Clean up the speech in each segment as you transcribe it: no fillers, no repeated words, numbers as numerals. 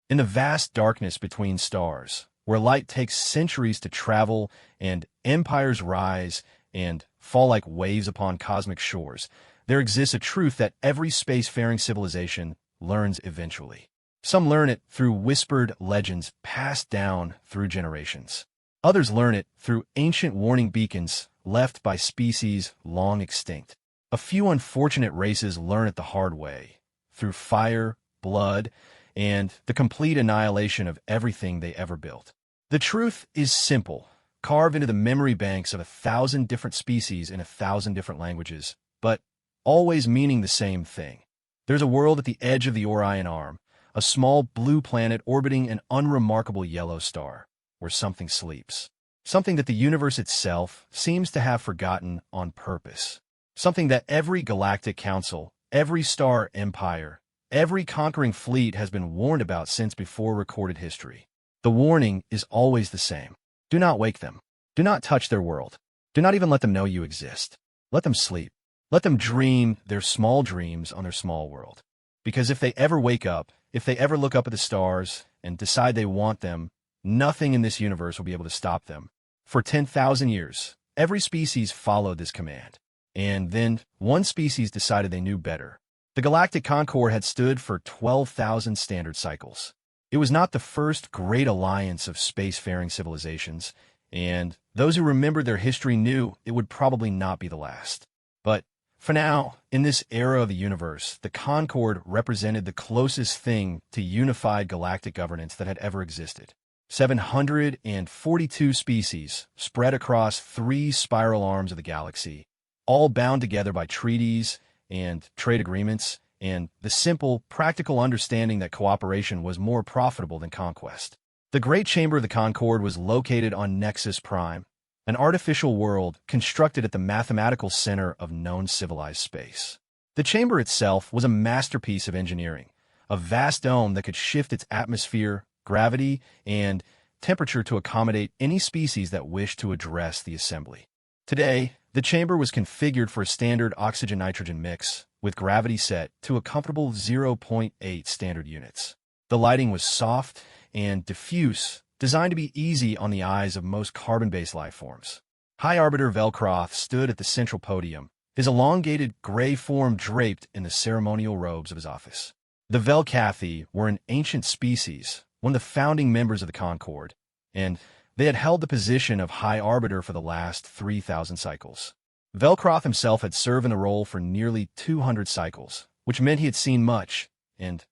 In the vast darkness between stars, where light takes centuries to travel and empires rise and fall like waves upon cosmic shores, there exists a truth that every spacefaring civilization learns eventually. Some learn it through whispered legends passed down through generations. Others learn it through ancient warning beacons left by species long extinct. A few unfortunate races learn it the hard way, through fire, blood, and the complete annihilation of everything they ever built. The truth is simple, carved into the memory banks of 1,000 different species in 1,000 different languages, but always meaning the same thing. There's a world at the edge of the Orion Arm, a small blue planet orbiting an unremarkable yellow star, where something sleeps. Something that the universe itself seems to have forgotten on purpose. Something that every galactic council, every star empire, every conquering fleet has been warned about since before recorded history. The warning is always the same. Do not wake them. Do not touch their world. Do not even let them know you exist. Let them sleep. Let them dream their small dreams on their small world. Because if they ever wake up, if they ever look up at the stars and decide they want them, nothing in this universe will be able to stop them. For 10,000 years, every species followed this command. And then one species decided they knew better. The Galactic Concord had stood for 12,000 standard cycles. It was not the first great alliance of spacefaring civilizations, and those who remembered their history knew it would probably not be the last. But for now, in this era of the universe, the Concord represented the closest thing to unified galactic governance that had ever existed. 742 species spread across 3 spiral arms of the galaxy, all bound together by treaties and trade agreements, and the simple, practical understanding that cooperation was more profitable than conquest. The Great Chamber of the Concord was located on Nexus Prime, an artificial world constructed at the mathematical center of known civilized space. The chamber itself was a masterpiece of engineering, a vast dome that could shift its atmosphere, gravity, and temperature to accommodate any species that wished to address the assembly. Today, the chamber was configured for a standard oxygen-nitrogen mix, with gravity set to a comfortable 0.8 standard units. The lighting was soft and diffuse, designed to be easy on the eyes of most carbon-based life forms. High Arbiter Velcroth stood at the central podium, his elongated gray form draped in the ceremonial robes of his office. The Velcathi were an ancient species, one of the founding members of the Concord, and they had held the position of High Arbiter for the last 3,000 cycles. Velcroth himself had served in the role for nearly 200 cycles, which meant he had seen much and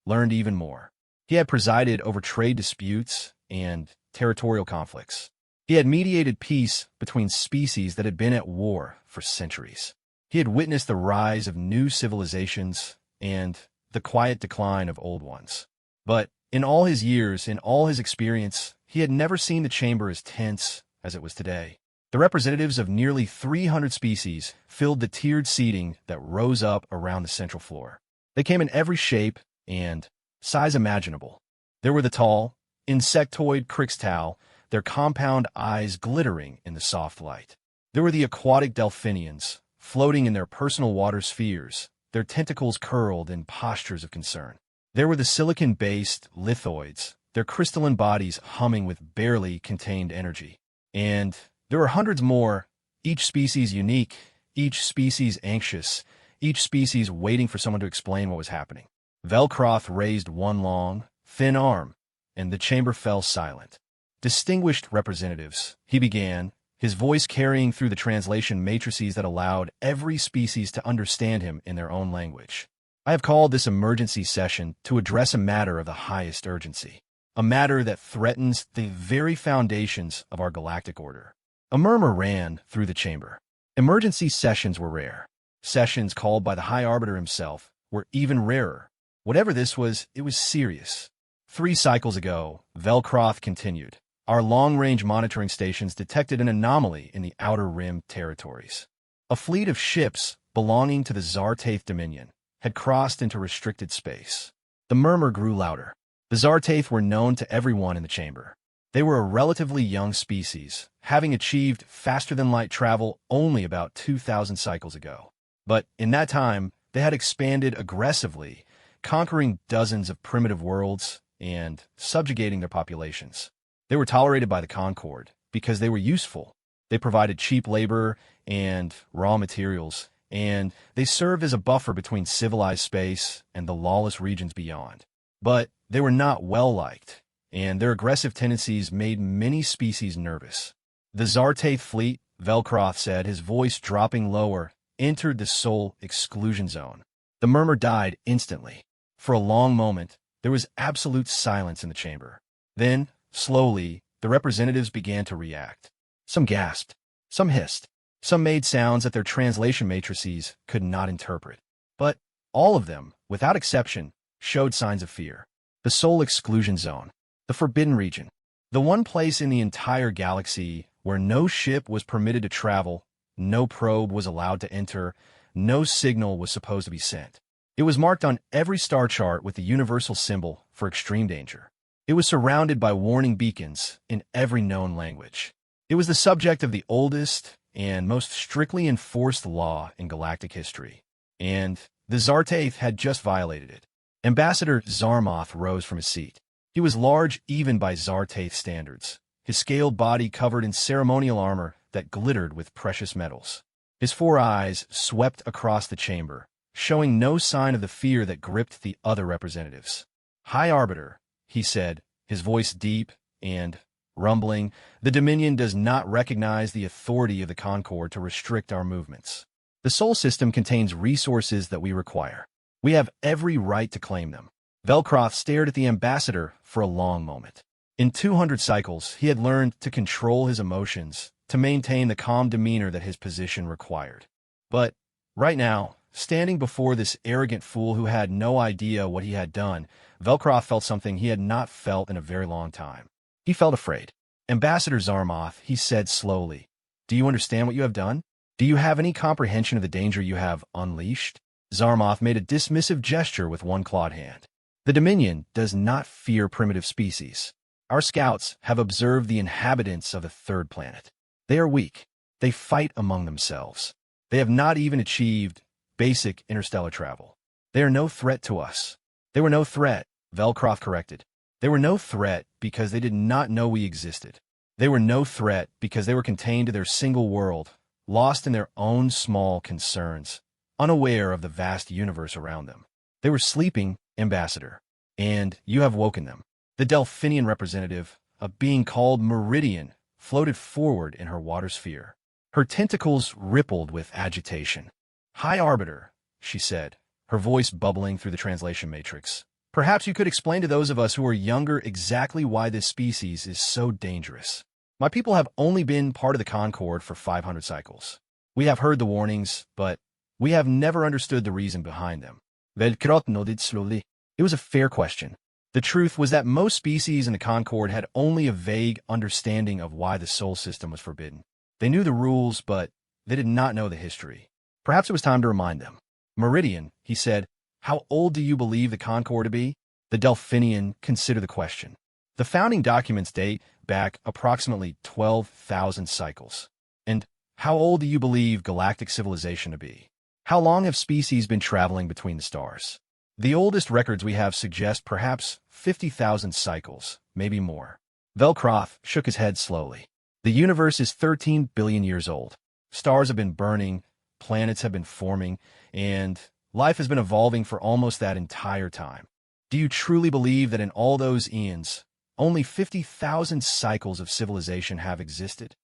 learned even more. He had presided over trade disputes and territorial conflicts. He had mediated peace between species that had been at war for centuries. He had witnessed the rise of new civilizations and the quiet decline of old ones. But in all his years, in all his experience, he had never seen the chamber as tense as it was today. The representatives of nearly 300 species filled the tiered seating that rose up around the central floor. They came in every shape and size imaginable. There were the tall, insectoid Crixtal, their compound eyes glittering in the soft light. There were the aquatic Delphinians, floating in their personal water spheres, their tentacles curled in postures of concern. There were the silicon-based lithoids, their crystalline bodies humming with barely contained energy. And there were hundreds more, each species unique, each species anxious, each species waiting for someone to explain what was happening. Velcroth raised one long, thin arm, and the chamber fell silent. Distinguished representatives, he began, his voice carrying through the translation matrices that allowed every species to understand him in their own language. I have called this emergency session to address a matter of the highest urgency, a matter that threatens the very foundations of our galactic order. A murmur ran through the chamber. Emergency sessions were rare. Sessions called by the High Arbiter himself were even rarer. Whatever this was, it was serious. 3 cycles ago, Velcroth continued. Our long-range monitoring stations detected an anomaly in the Outer Rim territories. A fleet of ships belonging to the Zartaith Dominion had crossed into restricted space. The murmur grew louder. The Zartaith were known to everyone in the chamber. They were a relatively young species, having achieved faster-than-light travel only about 2,000 cycles ago. But in that time, they had expanded aggressively, conquering dozens of primitive worlds and subjugating their populations. They were tolerated by the Concord because they were useful. They provided cheap labor and raw materials, and they served as a buffer between civilized space and the lawless regions beyond. But they were not well-liked, and their aggressive tendencies made many species nervous. The Zartath fleet, Velcroth said, his voice dropping lower, entered the Sol exclusion zone. The murmur died instantly. For a long moment, there was absolute silence in the chamber. Then, slowly, the representatives began to react. Some gasped, some hissed, some made sounds that their translation matrices could not interpret. But all of them, without exception, showed signs of fear. The Sol exclusion zone, the forbidden region, the one place in the entire galaxy where no ship was permitted to travel, no probe was allowed to enter, no signal was supposed to be sent. It was marked on every star chart with the universal symbol for extreme danger. It was surrounded by warning beacons in every known language. It was the subject of the oldest and most strictly enforced law in galactic history, and the Zartath had just violated it. Ambassador Zarmoth rose from his seat. He was large even by Zartath standards, his scaled body covered in ceremonial armor that glittered with precious metals. His 4 eyes swept across the chamber, showing no sign of the fear that gripped the other representatives. "High Arbiter," he said, his voice deep and rumbling, "the Dominion does not recognize the authority of the Concord to restrict our movements. The Sol system contains resources that we require. We have every right to claim them." Velcroth stared at the ambassador for a long moment. In 200 cycles, he had learned to control his emotions, to maintain the calm demeanor that his position required. But right now, standing before this arrogant fool who had no idea what he had done, Velcroth felt something he had not felt in a very long time. He felt afraid. "Ambassador Zarmoth," he said slowly, "do you understand what you have done? Do you have any comprehension of the danger you have unleashed?" Zarmoth made a dismissive gesture with one clawed hand. "The Dominion does not fear primitive species. Our scouts have observed the inhabitants of the third planet. They are weak. They fight among themselves. They have not even achieved basic interstellar travel. They are no threat to us." "They were no threat," Velcroth corrected. "They were no threat because they did not know we existed. They were no threat because they were contained to their single world, lost in their own small concerns, unaware of the vast universe around them. They were sleeping, Ambassador, and you have woken them." The Delphinian representative, a being called Meridian, floated forward in her water sphere. Her tentacles rippled with agitation. "High Arbiter," she said, her voice bubbling through the translation matrix. "Perhaps you could explain to those of us who are younger exactly why this species is so dangerous. My people have only been part of the Concord for 500 cycles. We have heard the warnings, but we have never understood the reason behind them." Velcroth nodded slowly. It was a fair question. The truth was that most species in the Concord had only a vague understanding of why the Sol system was forbidden. They knew the rules, but they did not know the history. Perhaps it was time to remind them. "Meridian," he said, "how old do you believe the Concord to be?" The Delphinian considered the question. "The founding documents date back approximately 12,000 cycles. And how old do you believe galactic civilization to be? How long have species been traveling between the stars?" "The oldest records we have suggest perhaps 50,000 cycles, maybe more." Velcroth shook his head slowly. "The universe is 13 billion years old. Stars have been burning, planets have been forming, and life has been evolving for almost that entire time. Do you truly believe that in all those eons, only 50,000 cycles of civilization have existed?"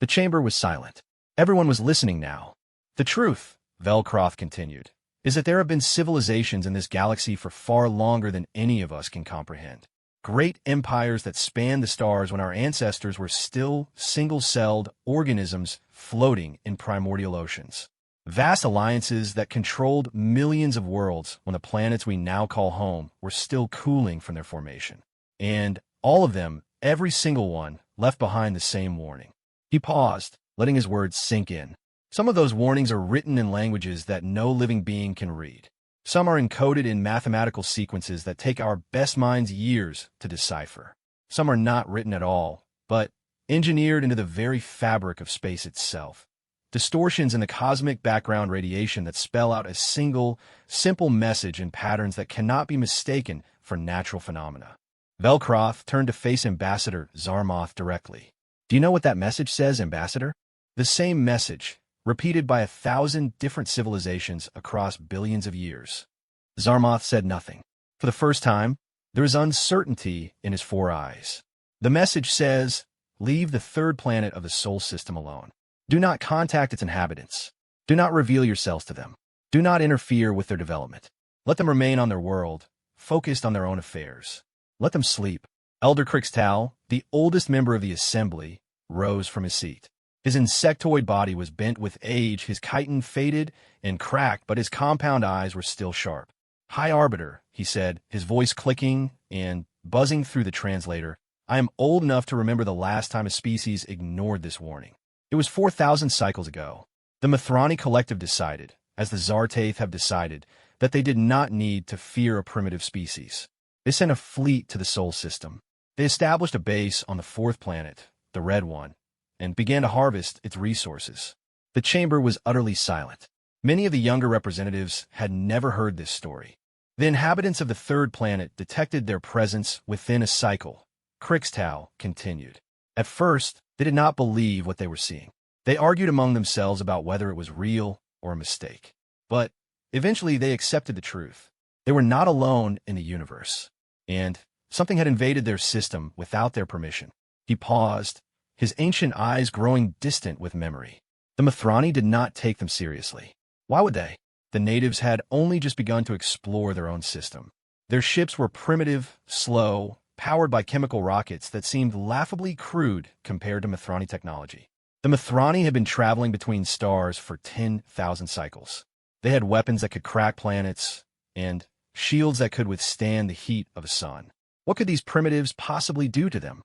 The chamber was silent. Everyone was listening now. "The truth," Velcroth continued, "is that there have been civilizations in this galaxy for far longer than any of us can comprehend. Great empires that spanned the stars when our ancestors were still single-celled organisms floating in primordial oceans. Vast alliances that controlled millions of worlds when the planets we now call home were still cooling from their formation. And all of them, every single one, left behind the same warning." He paused, letting his words sink in. "Some of those warnings are written in languages that no living being can read. Some are encoded in mathematical sequences that take our best minds years to decipher. Some are not written at all, but engineered into the very fabric of space itself. Distortions in the cosmic background radiation that spell out a single, simple message in patterns that cannot be mistaken for natural phenomena. Velcroft turned to face Ambassador Zarmoth directly. Do you know what that message says, Ambassador? The same message, repeated by 1,000 different civilizations across billions of years. Zarmoth said nothing. For the first time, there is uncertainty in his 4 eyes. The message says, leave the third planet of the Sol system alone. Do not contact its inhabitants. Do not reveal yourselves to them. Do not interfere with their development. Let them remain on their world, focused on their own affairs. Let them sleep. Elder Crixtal, the oldest member of the assembly, rose from his seat. His insectoid body was bent with age, his chitin faded and cracked, but his compound eyes were still sharp. High Arbiter, he said, his voice clicking and buzzing through the translator, I am old enough to remember the last time a species ignored this warning. It was 4,000 cycles ago. The Mithrani Collective decided, as the Zartaith have decided, that they did not need to fear a primitive species. They sent a fleet to the Sol system. They established a base on the 4th planet, the Red One, and began to harvest its resources. The chamber was utterly silent. Many of the younger representatives had never heard this story. The inhabitants of the 3rd planet detected their presence within a cycle. Crixtal continued. At first, they did not believe what they were seeing. They argued among themselves about whether it was real or a mistake. But eventually they accepted the truth. They were not alone in the universe, and something had invaded their system without their permission. He paused, his ancient eyes growing distant with memory. The Mithrani did not take them seriously. Why would they? The natives had only just begun to explore their own system. Their ships were primitive, slow, powered by chemical rockets that seemed laughably crude compared to Mithrani technology. The Mithrani had been traveling between stars for 10,000 cycles. They had weapons that could crack planets and shields that could withstand the heat of a sun. What could these primitives possibly do to them?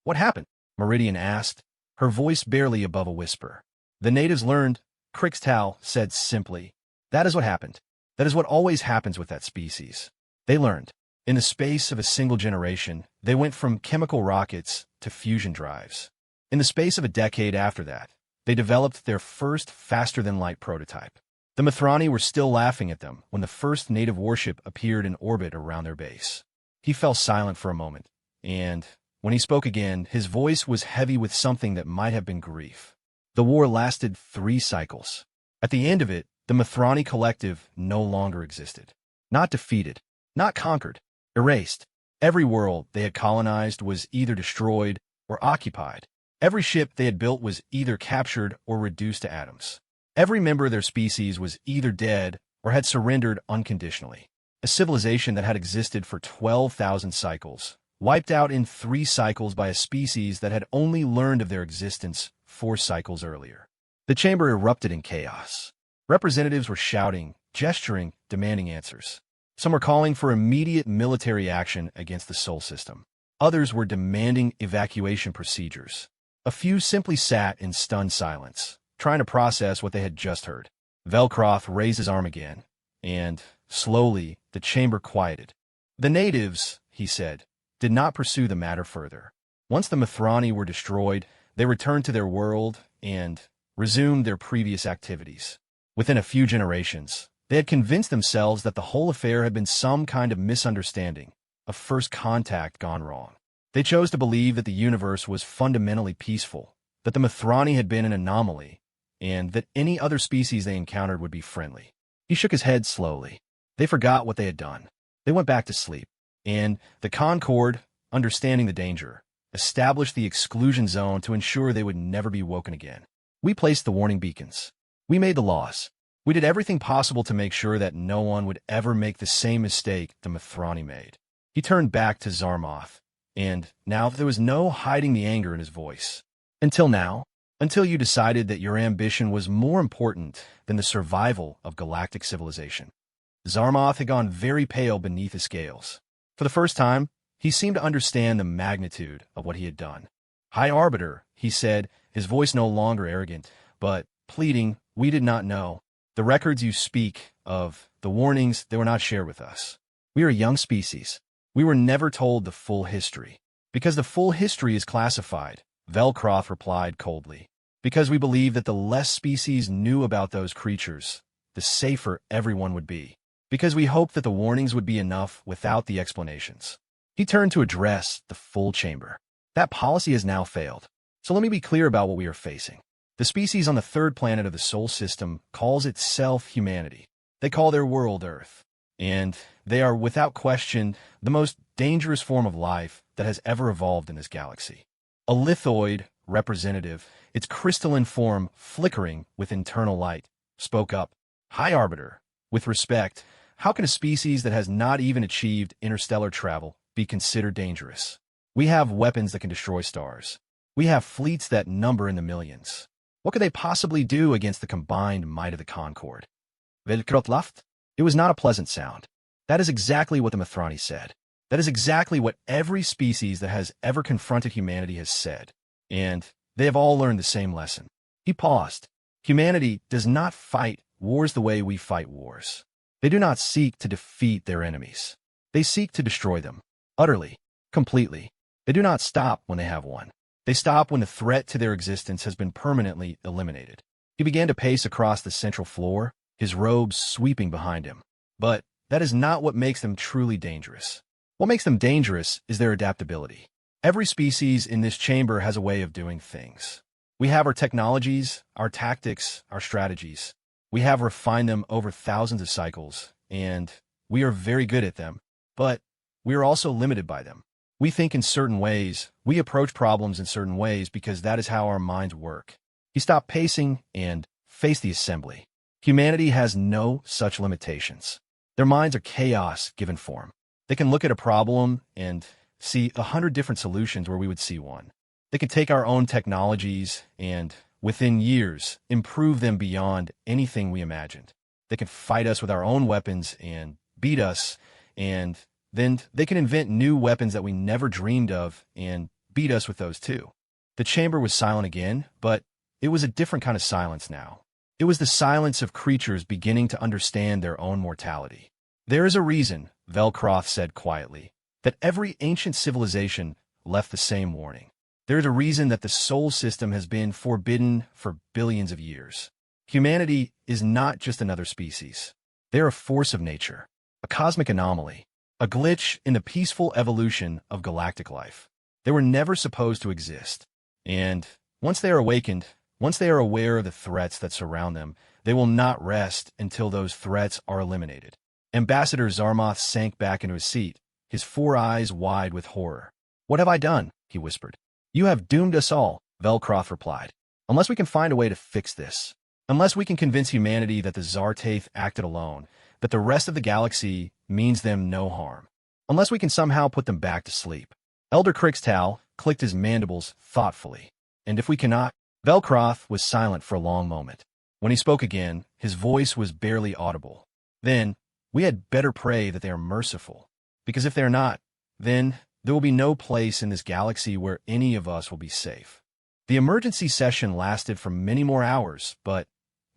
What happened? Meridian asked, her voice barely above a whisper. The natives learned, Crixtal said simply. That is what happened. That is what always happens with that species. They learned. In the space of a single generation, they went from chemical rockets to fusion drives. In the space of a decade after that, they developed their first faster-than-light prototype. The Mithrani were still laughing at them when the first native warship appeared in orbit around their base. He fell silent for a moment, and when he spoke again, his voice was heavy with something that might have been grief. The war lasted 3 cycles. At the end of it, the Mithrani Collective no longer existed. Not defeated, not conquered, erased. Every world they had colonized was either destroyed or occupied. Every ship they had built was either captured or reduced to atoms. Every member of their species was either dead or had surrendered unconditionally. A civilization that had existed for 12,000 cycles, wiped out in 3 cycles by a species that had only learned of their existence 4 cycles earlier. The chamber erupted in chaos. Representatives were shouting, gesturing, demanding answers. Some were calling for immediate military action against the Sol system. Others were demanding evacuation procedures. A few simply sat in stunned silence, trying to process what they had just heard. Velcroft raised his arm again, and, slowly, the chamber quieted. The natives, he said, did not pursue the matter further. Once the Mithrani were destroyed, they returned to their world and resumed their previous activities. Within a few generations, they had convinced themselves that the whole affair had been some kind of misunderstanding, a first contact gone wrong. They chose to believe that the universe was fundamentally peaceful, that the Mithrani had been an anomaly, and that any other species they encountered would be friendly. He shook his head slowly. They forgot what they had done. They went back to sleep, and the Concord, understanding the danger, established the exclusion zone to ensure they would never be woken again. We placed the warning beacons. We made the laws. We did everything possible to make sure that no one would ever make the same mistake the Mithrani made. He turned back to Zarmoth, and now there was no hiding the anger in his voice. Until now, until you decided that your ambition was more important than the survival of galactic civilization. Zarmoth had gone very pale beneath his scales. For the first time, he seemed to understand the magnitude of what he had done. High Arbiter, he said, his voice no longer arrogant, but pleading, we did not know. The records you speak of, the warnings, they were not shared with us. We are a young species. We were never told the full history. Because the full history is classified, Velcroft replied coldly. Because we believe that the less species knew about those creatures, the safer everyone would be. Because we hoped that the warnings would be enough without the explanations. He turned to address the full chamber. That policy has now failed. So let me be clear about what we are facing. The species on the third planet of the Sol system calls itself humanity. They call their world Earth. And they are, without question, the most dangerous form of life that has ever evolved in this galaxy. A lithoid representative, its crystalline form flickering with internal light, spoke up. High Arbiter, with respect, how can a species that has not even achieved interstellar travel be considered dangerous? We have weapons that can destroy stars. We have fleets that number in the millions. What could they possibly do against the combined might of the Concord? Velkrotlaft? It was not a pleasant sound. That is exactly what the Mithrani said. That is exactly what every species that has ever confronted humanity has said. And they have all learned the same lesson. He paused. Humanity does not fight wars the way we fight wars. They do not seek to defeat their enemies. They seek to destroy them. Utterly. Completely. They do not stop when they have won. They stop when the threat to their existence has been permanently eliminated. He began to pace across the central floor, his robes sweeping behind him. But that is not what makes them truly dangerous. What makes them dangerous is their adaptability. Every species in this chamber has a way of doing things. We have our technologies, our tactics, our strategies. We have refined them over thousands of cycles, and we are very good at them, but we are also limited by them. We think in certain ways, we approach problems in certain ways because that is how our minds work. He stopped pacing and faced the assembly. Humanity has no such limitations. Their minds are chaos given form. They can look at a problem and see 100 different solutions where we would see one. They can take our own technologies and, within years, improve them beyond anything we imagined. They can fight us with our own weapons and beat us, and then they can invent new weapons that we never dreamed of and beat us with those too. The chamber was silent again, but it was a different kind of silence now. It was the silence of creatures beginning to understand their own mortality. There is a reason, Velkroth said quietly, that every ancient civilization left the same warning. There is a reason that the Sol system has been forbidden for billions of years. Humanity is not just another species. They are a force of nature, a cosmic anomaly, a glitch in the peaceful evolution of galactic life. They were never supposed to exist. And once they are awakened, once they are aware of the threats that surround them, they will not rest until those threats are eliminated. Ambassador Zarmoth sank back into his seat, his 4 eyes wide with horror. "What have I done?" he whispered. "You have doomed us all," Velkroth replied. "Unless we can find a way to fix this, unless we can convince humanity that the Zartaith acted alone, that the rest of the galaxy means them no harm, unless we can somehow put them back to sleep." Elder Krixtal clicked his mandibles thoughtfully. "And if we cannot?" Velkroth was silent for a long moment. When he spoke again, his voice was barely audible. "Then, we had better pray that they are merciful. Because if they are not, then there will be no place in this galaxy where any of us will be safe." The emergency session lasted for many more hours, but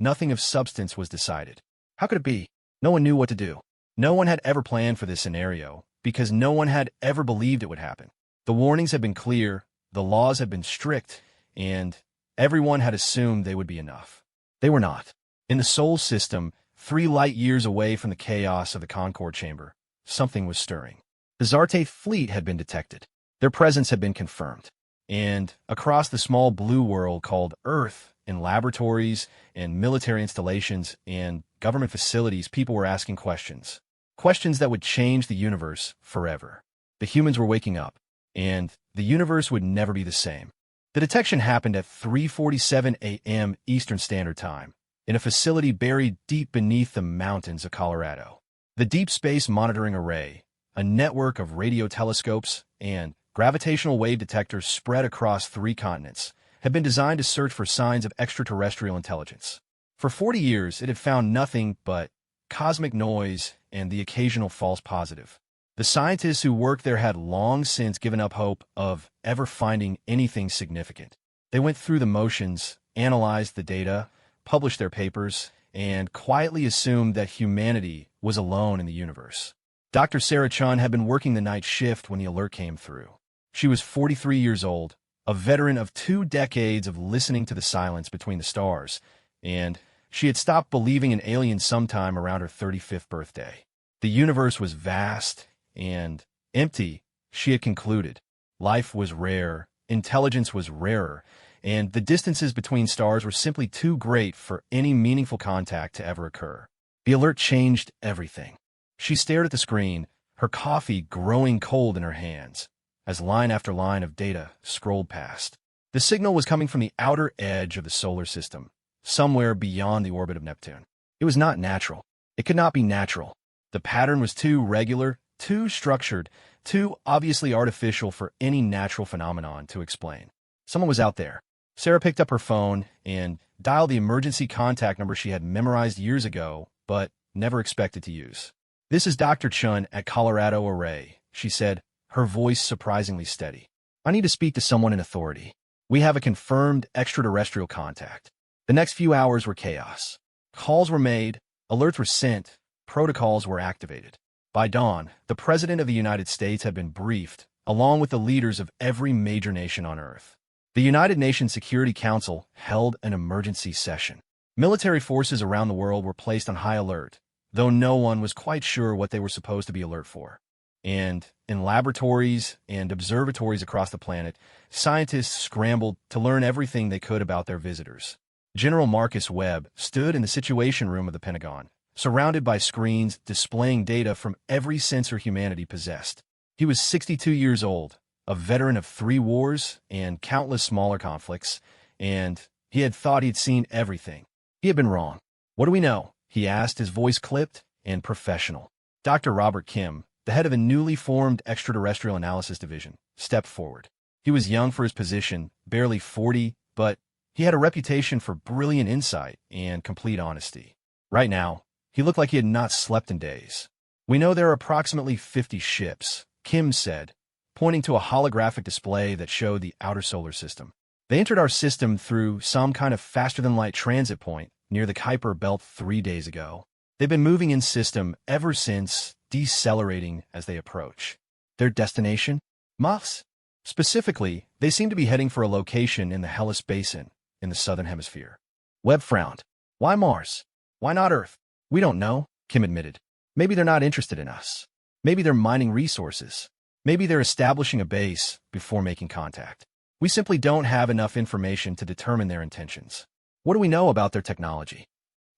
nothing of substance was decided. How could it be? No one knew what to do. No one had ever planned for this scenario, because no one had ever believed it would happen. The warnings had been clear, the laws had been strict, and everyone had assumed they would be enough. They were not. In the Sol system, 3 light years away from the chaos of the Concord chamber, something was stirring. The Zartaith fleet had been detected. Their presence had been confirmed. And across the small blue world called Earth, in laboratories and military installations and government facilities, people were asking questions. Questions that would change the universe forever. The humans were waking up, and the universe would never be the same. The detection happened at 3:47 a.m. Eastern Standard Time, in a facility buried deep beneath the mountains of Colorado. The Deep Space Monitoring Array, a network of radio telescopes and gravitational wave detectors spread across 3 continents, had been designed to search for signs of extraterrestrial intelligence. For 40 years, it had found nothing but cosmic noise and the occasional false positive. The scientists who worked there had long since given up hope of ever finding anything significant. They went through the motions, analyzed the data, published their papers, and quietly assumed that humanity was alone in the universe. Dr. Sarah Chun had been working the night shift when the alert came through. She was 43 years old, a veteran of 2 decades of listening to the silence between the stars, and she had stopped believing in aliens sometime around her 35th birthday. The universe was vast and empty, she had concluded. Life was rare, intelligence was rarer, and the distances between stars were simply too great for any meaningful contact to ever occur. The alert changed everything. She stared at the screen, her coffee growing cold in her hands, as line after line of data scrolled past. The signal was coming from the outer edge of the solar system, somewhere beyond the orbit of Neptune. It was not natural. It could not be natural. The pattern was too regular, too structured, too obviously artificial for any natural phenomenon to explain. Someone was out there. Sarah picked up her phone and dialed the emergency contact number she had memorized years ago, but never expected to use. "This is Dr. Chun at Colorado Array," she said, her voice surprisingly steady. "I need to speak to someone in authority. We have a confirmed extraterrestrial contact." The next few hours were chaos. Calls were made, alerts were sent, protocols were activated. By dawn, the President of the United States had been briefed, along with the leaders of every major nation on Earth. The United Nations Security Council held an emergency session. Military forces around the world were placed on high alert, though no one was quite sure what they were supposed to be alert for. And in laboratories and observatories across the planet, scientists scrambled to learn everything they could about their visitors. General Marcus Webb stood in the Situation Room of the Pentagon, surrounded by screens displaying data from every sensor humanity possessed. He was 62 years old, a veteran of 3 wars and countless smaller conflicts, and he had thought he'd seen everything. He had been wrong. "What do we know?" he asked, his voice clipped and professional. Dr. Robert Kim, the head of a newly formed extraterrestrial analysis division, stepped forward. He was young for his position, barely 40, but he had a reputation for brilliant insight and complete honesty. Right now, he looked like he had not slept in days. "We know there are approximately 50 ships," Kim said, pointing to a holographic display that showed the outer solar system. "They entered our system through some kind of faster-than-light transit point near the Kuiper Belt 3 days ago. They've been moving in system ever since, decelerating as they approach. Their destination? Mars. Specifically, they seem to be heading for a location in the Hellas Basin in the southern hemisphere." Webb frowned. "Why Mars? Why not Earth?" "We don't know," Kim admitted. "Maybe they're not interested in us. Maybe they're mining resources. Maybe they're establishing a base before making contact. We simply don't have enough information to determine their intentions." "What do we know about their technology?"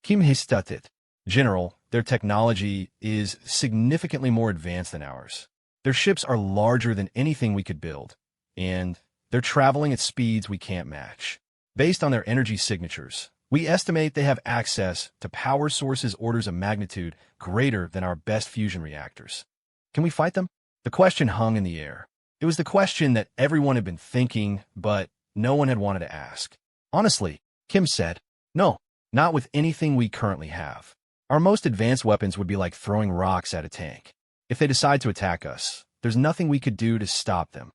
Kim hesitated. "General, their technology is significantly more advanced than ours. Their ships are larger than anything we could build, and they're traveling at speeds we can't match. Based on their energy signatures, we estimate they have access to power sources orders of magnitude greater than our best fusion reactors. Can we fight them?" The question hung in the air. It was the question that everyone had been thinking, but no one had wanted to ask. "Honestly," Kim said, "no, not with anything we currently have. Our most advanced weapons would be like throwing rocks at a tank. If they decide to attack us, there's nothing we could do to stop them."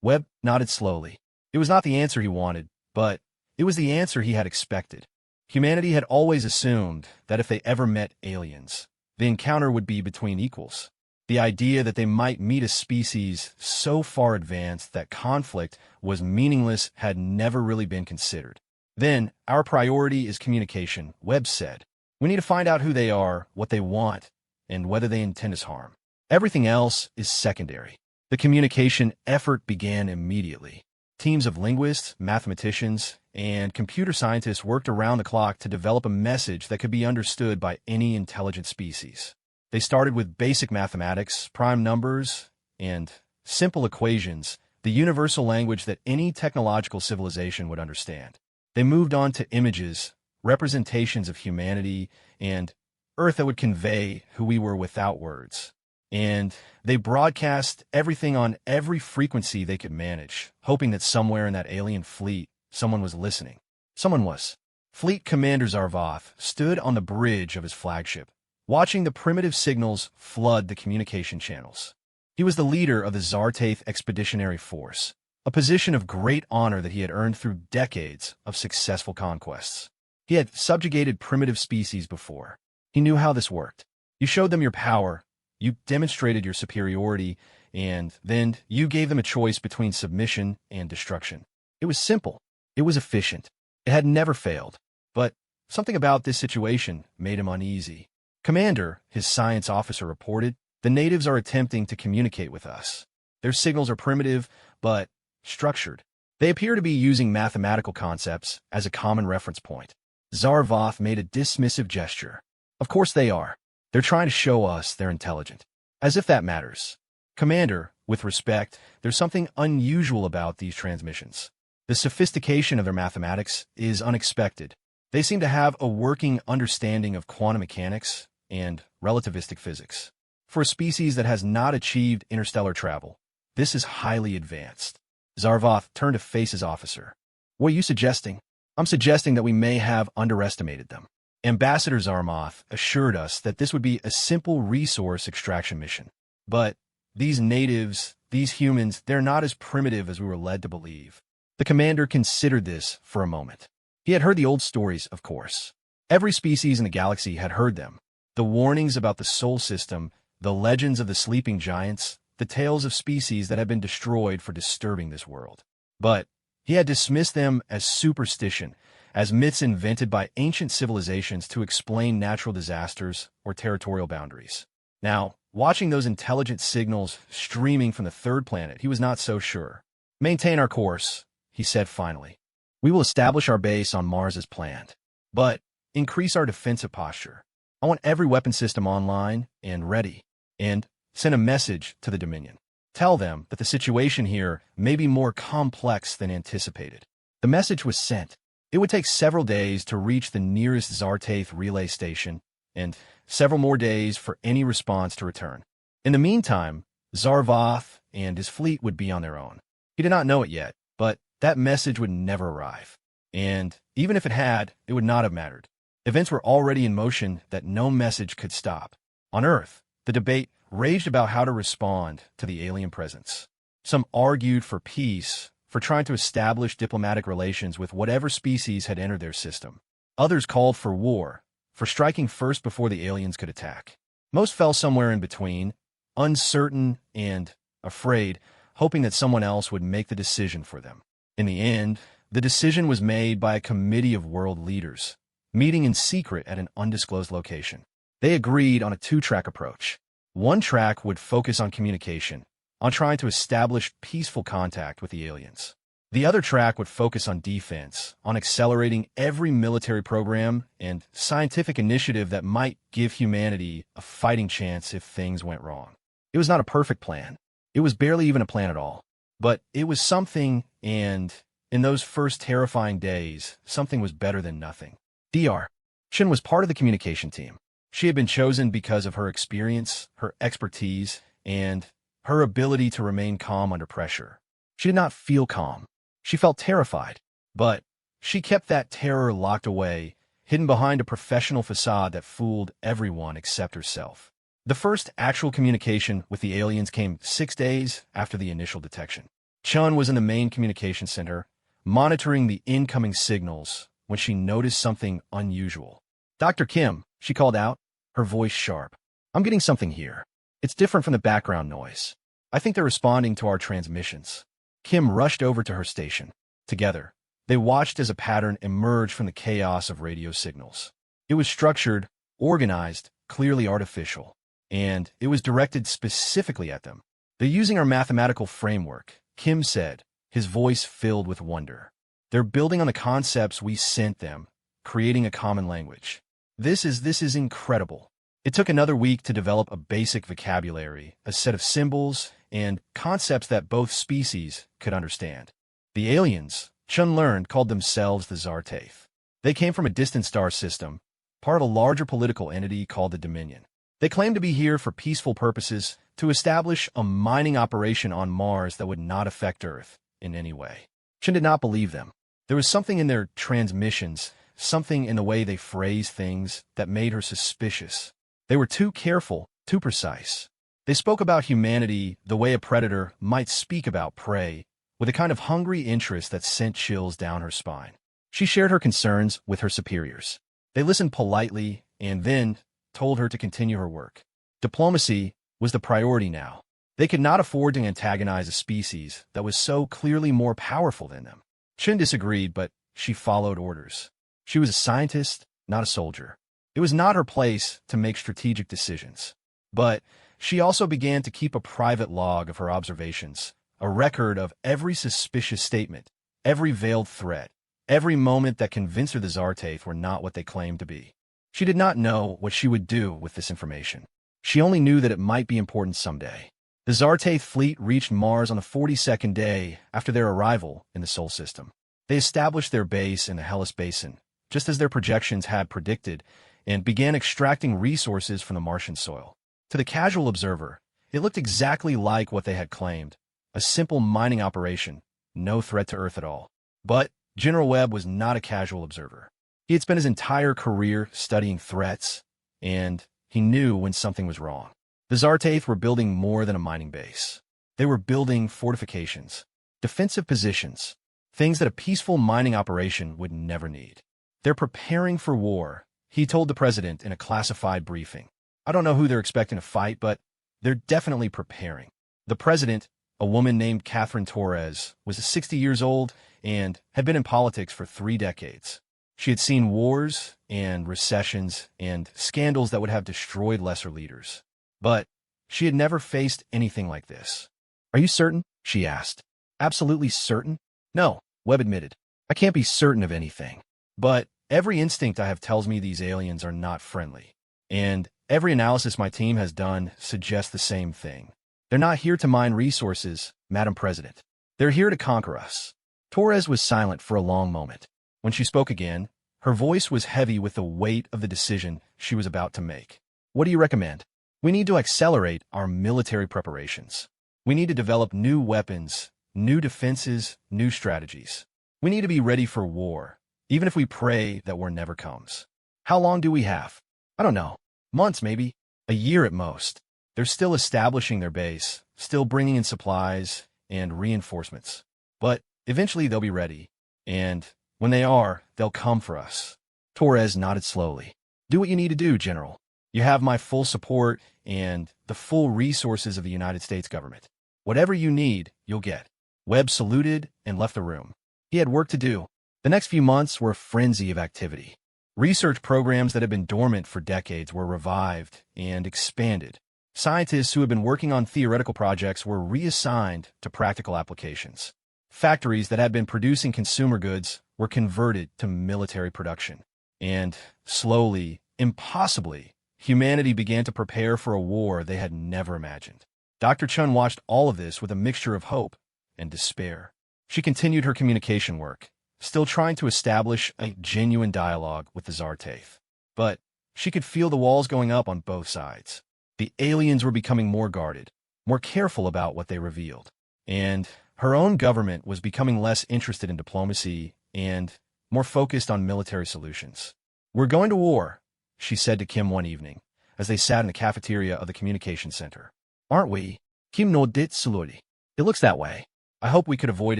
Webb nodded slowly. It was not the answer he wanted, but it was the answer he had expected. Humanity had always assumed that if they ever met aliens, the encounter would be between equals. The idea that they might meet a species so far advanced that conflict was meaningless had never really been considered. "Then, our priority is communication," Webb said. "We need to find out who they are, what they want, and whether they intend us harm. Everything else is secondary." The communication effort began immediately. Teams of linguists, mathematicians, and computer scientists worked around the clock to develop a message that could be understood by any intelligent species. They started with basic mathematics, prime numbers, and simple equations, the universal language that any technological civilization would understand. They moved on to images, representations of humanity, and Earth that would convey who we were without words. And they broadcast everything on every frequency they could manage, hoping that somewhere in that alien fleet, someone was listening. Someone was. Fleet Commander Zarvoth stood on the bridge of his flagship, watching the primitive signals flood the communication channels. He was the leader of the Zartaith Expeditionary Force, a position of great honor that he had earned through decades of successful conquests. He had subjugated primitive species before. He knew how this worked. You showed them your power, you demonstrated your superiority, and then you gave them a choice between submission and destruction. It was simple. It was efficient. It had never failed. But something about this situation made him uneasy. "Commander," his science officer reported, "the natives are attempting to communicate with us. Their signals are primitive, but structured. They appear to be using mathematical concepts as a common reference point. Zarvoth made a dismissive gesture. Of course they are. They're trying to show us they're intelligent. As if that matters. Commander, with respect, there's something unusual about these transmissions. The sophistication of their mathematics is unexpected. They seem to have a working understanding of quantum mechanics and relativistic physics. For a species that has not achieved interstellar travel, this is highly advanced. Zarvoth turned to face his officer. What are you suggesting? I'm suggesting that we may have underestimated them. Ambassador Zarmoth assured us that this would be a simple resource extraction mission. But these natives, these humans, they're not as primitive as we were led to believe. The commander considered this for a moment. He had heard the old stories, of course. Every species in the galaxy had heard them. The warnings about the Sol system, the legends of the sleeping giants, the tales of species that had been destroyed for disturbing this world. But he had dismissed them as superstition, as myths invented by ancient civilizations to explain natural disasters or territorial boundaries. Now, watching those intelligent signals streaming from the third planet, he was not so sure. Maintain our course, he said finally. We will establish our base on Mars as planned, but increase our defensive posture. I want every weapon system online and ready, and send a message to the Dominion. Tell them that the situation here may be more complex than anticipated. The message was sent. It would take several days to reach the nearest Zartaith relay station, and several more days for any response to return. In the meantime, Zarvoth and his fleet would be on their own. He did not know it yet, but that message would never arrive. And even if it had, it would not have mattered. Events were already in motion that no message could stop. On Earth, the debate raged about how to respond to the alien presence. Some argued for peace, for trying to establish diplomatic relations with whatever species had entered their system. Others called for war, for striking first before the aliens could attack. Most fell somewhere in between, uncertain and afraid, hoping that someone else would make the decision for them. In the end, the decision was made by a committee of world leaders, meeting in secret at an undisclosed location. They agreed on a two-track approach. One track would focus on communication, on trying to establish peaceful contact with the aliens. The other track would focus on defense, on accelerating every military program and scientific initiative that might give humanity a fighting chance if things went wrong. It was not a perfect plan. It was barely even a plan at all. But it was something, and in those first terrifying days, something was better than nothing. Dr. Chen was part of the communication team. She had been chosen because of her experience, her expertise, and her ability to remain calm under pressure. She did not feel calm. She felt terrified, but she kept that terror locked away, hidden behind a professional facade that fooled everyone except herself. The first actual communication with the aliens came 6 days after the initial detection. Chun was in the main communication center, monitoring the incoming signals when she noticed something unusual. Dr. Kim, she called out, her voice sharp. I'm getting something here. It's different from the background noise. I think they're responding to our transmissions. Kim rushed over to her station. Together, they watched as a pattern emerged from the chaos of radio signals. It was structured, organized, clearly artificial, and it was directed specifically at them. They're using our mathematical framework, Kim said, his voice filled with wonder. They're building on the concepts we sent them, creating a common language. This is incredible. It took another week to develop a basic vocabulary, a set of symbols, and concepts that both species could understand. The aliens, Chun learned, called themselves the Zartaith. They came from a distant star system, part of a larger political entity called the Dominion. They claimed to be here for peaceful purposes, to establish a mining operation on Mars that would not affect Earth in any way. Chun did not believe them. There was something in their transmissions, something in the way they phrased things that made her suspicious. They were too careful, too precise. They spoke about humanity the way a predator might speak about prey, with a kind of hungry interest that sent chills down her spine. She shared her concerns with her superiors. They listened politely and then told her to continue her work. Diplomacy was the priority now. They could not afford to antagonize a species that was so clearly more powerful than them. Chin disagreed, but she followed orders. She was a scientist, not a soldier. It was not her place to make strategic decisions. But She also began to keep a private log of her observations, a record of every suspicious statement, every veiled threat, every moment that convinced her the Zartath were not what they claimed to be. She did not know what she would do with this information. She only knew that it might be important someday. The Zartath fleet reached Mars on the 42nd day after their arrival in the Sol system. They established their base in the Hellas Basin, just as their projections had predicted, and began extracting resources from the Martian soil. To the casual observer, it looked exactly like what they had claimed, a simple mining operation, no threat to Earth at all. But General Webb was not a casual observer. He had spent his entire career studying threats, and he knew when something was wrong. The Zartath were building more than a mining base. They were building fortifications, defensive positions, things that a peaceful mining operation would never need. They're preparing for war, he told the president in a classified briefing. I don't know who they're expecting to fight, but they're definitely preparing. The president, a woman named Catherine Torres, was 60 years old and had been in politics for 3 decades. She had seen wars and recessions and scandals that would have destroyed lesser leaders. But she had never faced anything like this. Are you certain? She asked. Absolutely certain? No, Webb admitted. I can't be certain of anything. But every instinct I have tells me these aliens are not friendly. And every analysis my team has done suggests the same thing. They're not here to mine resources, Madam President. They're here to conquer us. Torres was silent for a long moment. When she spoke again, her voice was heavy with the weight of the decision she was about to make. What do you recommend? We need to accelerate our military preparations. We need to develop new weapons, new defenses, new strategies. We need to be ready for war, even if we pray that war never comes. How long do we have? I don't know. Months, maybe. A year at most. They're still establishing their base, still bringing in supplies and reinforcements. But eventually they'll be ready. And when they are, they'll come for us. Torres nodded slowly. Do what you need to do, General. You have my full support and the full resources of the United States government. Whatever you need, you'll get. Webb saluted and left the room. He had work to do. The next few months were a frenzy of activity. Research programs that had been dormant for decades were revived and expanded. Scientists who had been working on theoretical projects were reassigned to practical applications. Factories that had been producing consumer goods were converted to military production. And slowly, impossibly, humanity began to prepare for a war they had never imagined. Dr. Chun watched all of this with a mixture of hope and despair. She continued her communication work, still trying to establish a genuine dialogue with the Zartath. But she could feel the walls going up on both sides. The aliens were becoming more guarded, more careful about what they revealed. And her own government was becoming less interested in diplomacy and more focused on military solutions. We're going to war, she said to Kim one evening, as they sat in the cafeteria of the communication center. Aren't we? Kim nodded slowly. It looks that way. I hope we could avoid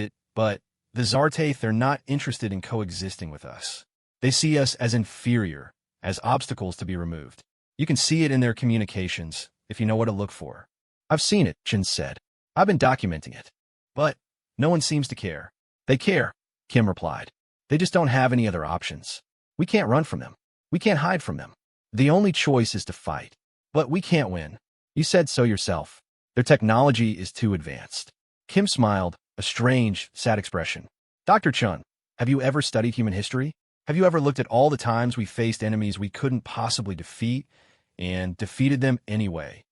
it, but the Zartath are not interested in coexisting with us. They see us as inferior, as obstacles to be removed. You can see it in their communications, if you know what to look for. I've seen it, Chin said. I've been documenting it. But no one seems to care. They care, Kim replied. They just don't have any other options. We can't run from them. We can't hide from them. The only choice is to fight. But we can't win. You said so yourself. Their technology is too advanced. Kim smiled, a strange, sad expression. Dr. Chun, have you ever studied human history? Have you ever looked at all the times we faced enemies we couldn't possibly defeat and defeated them anyway?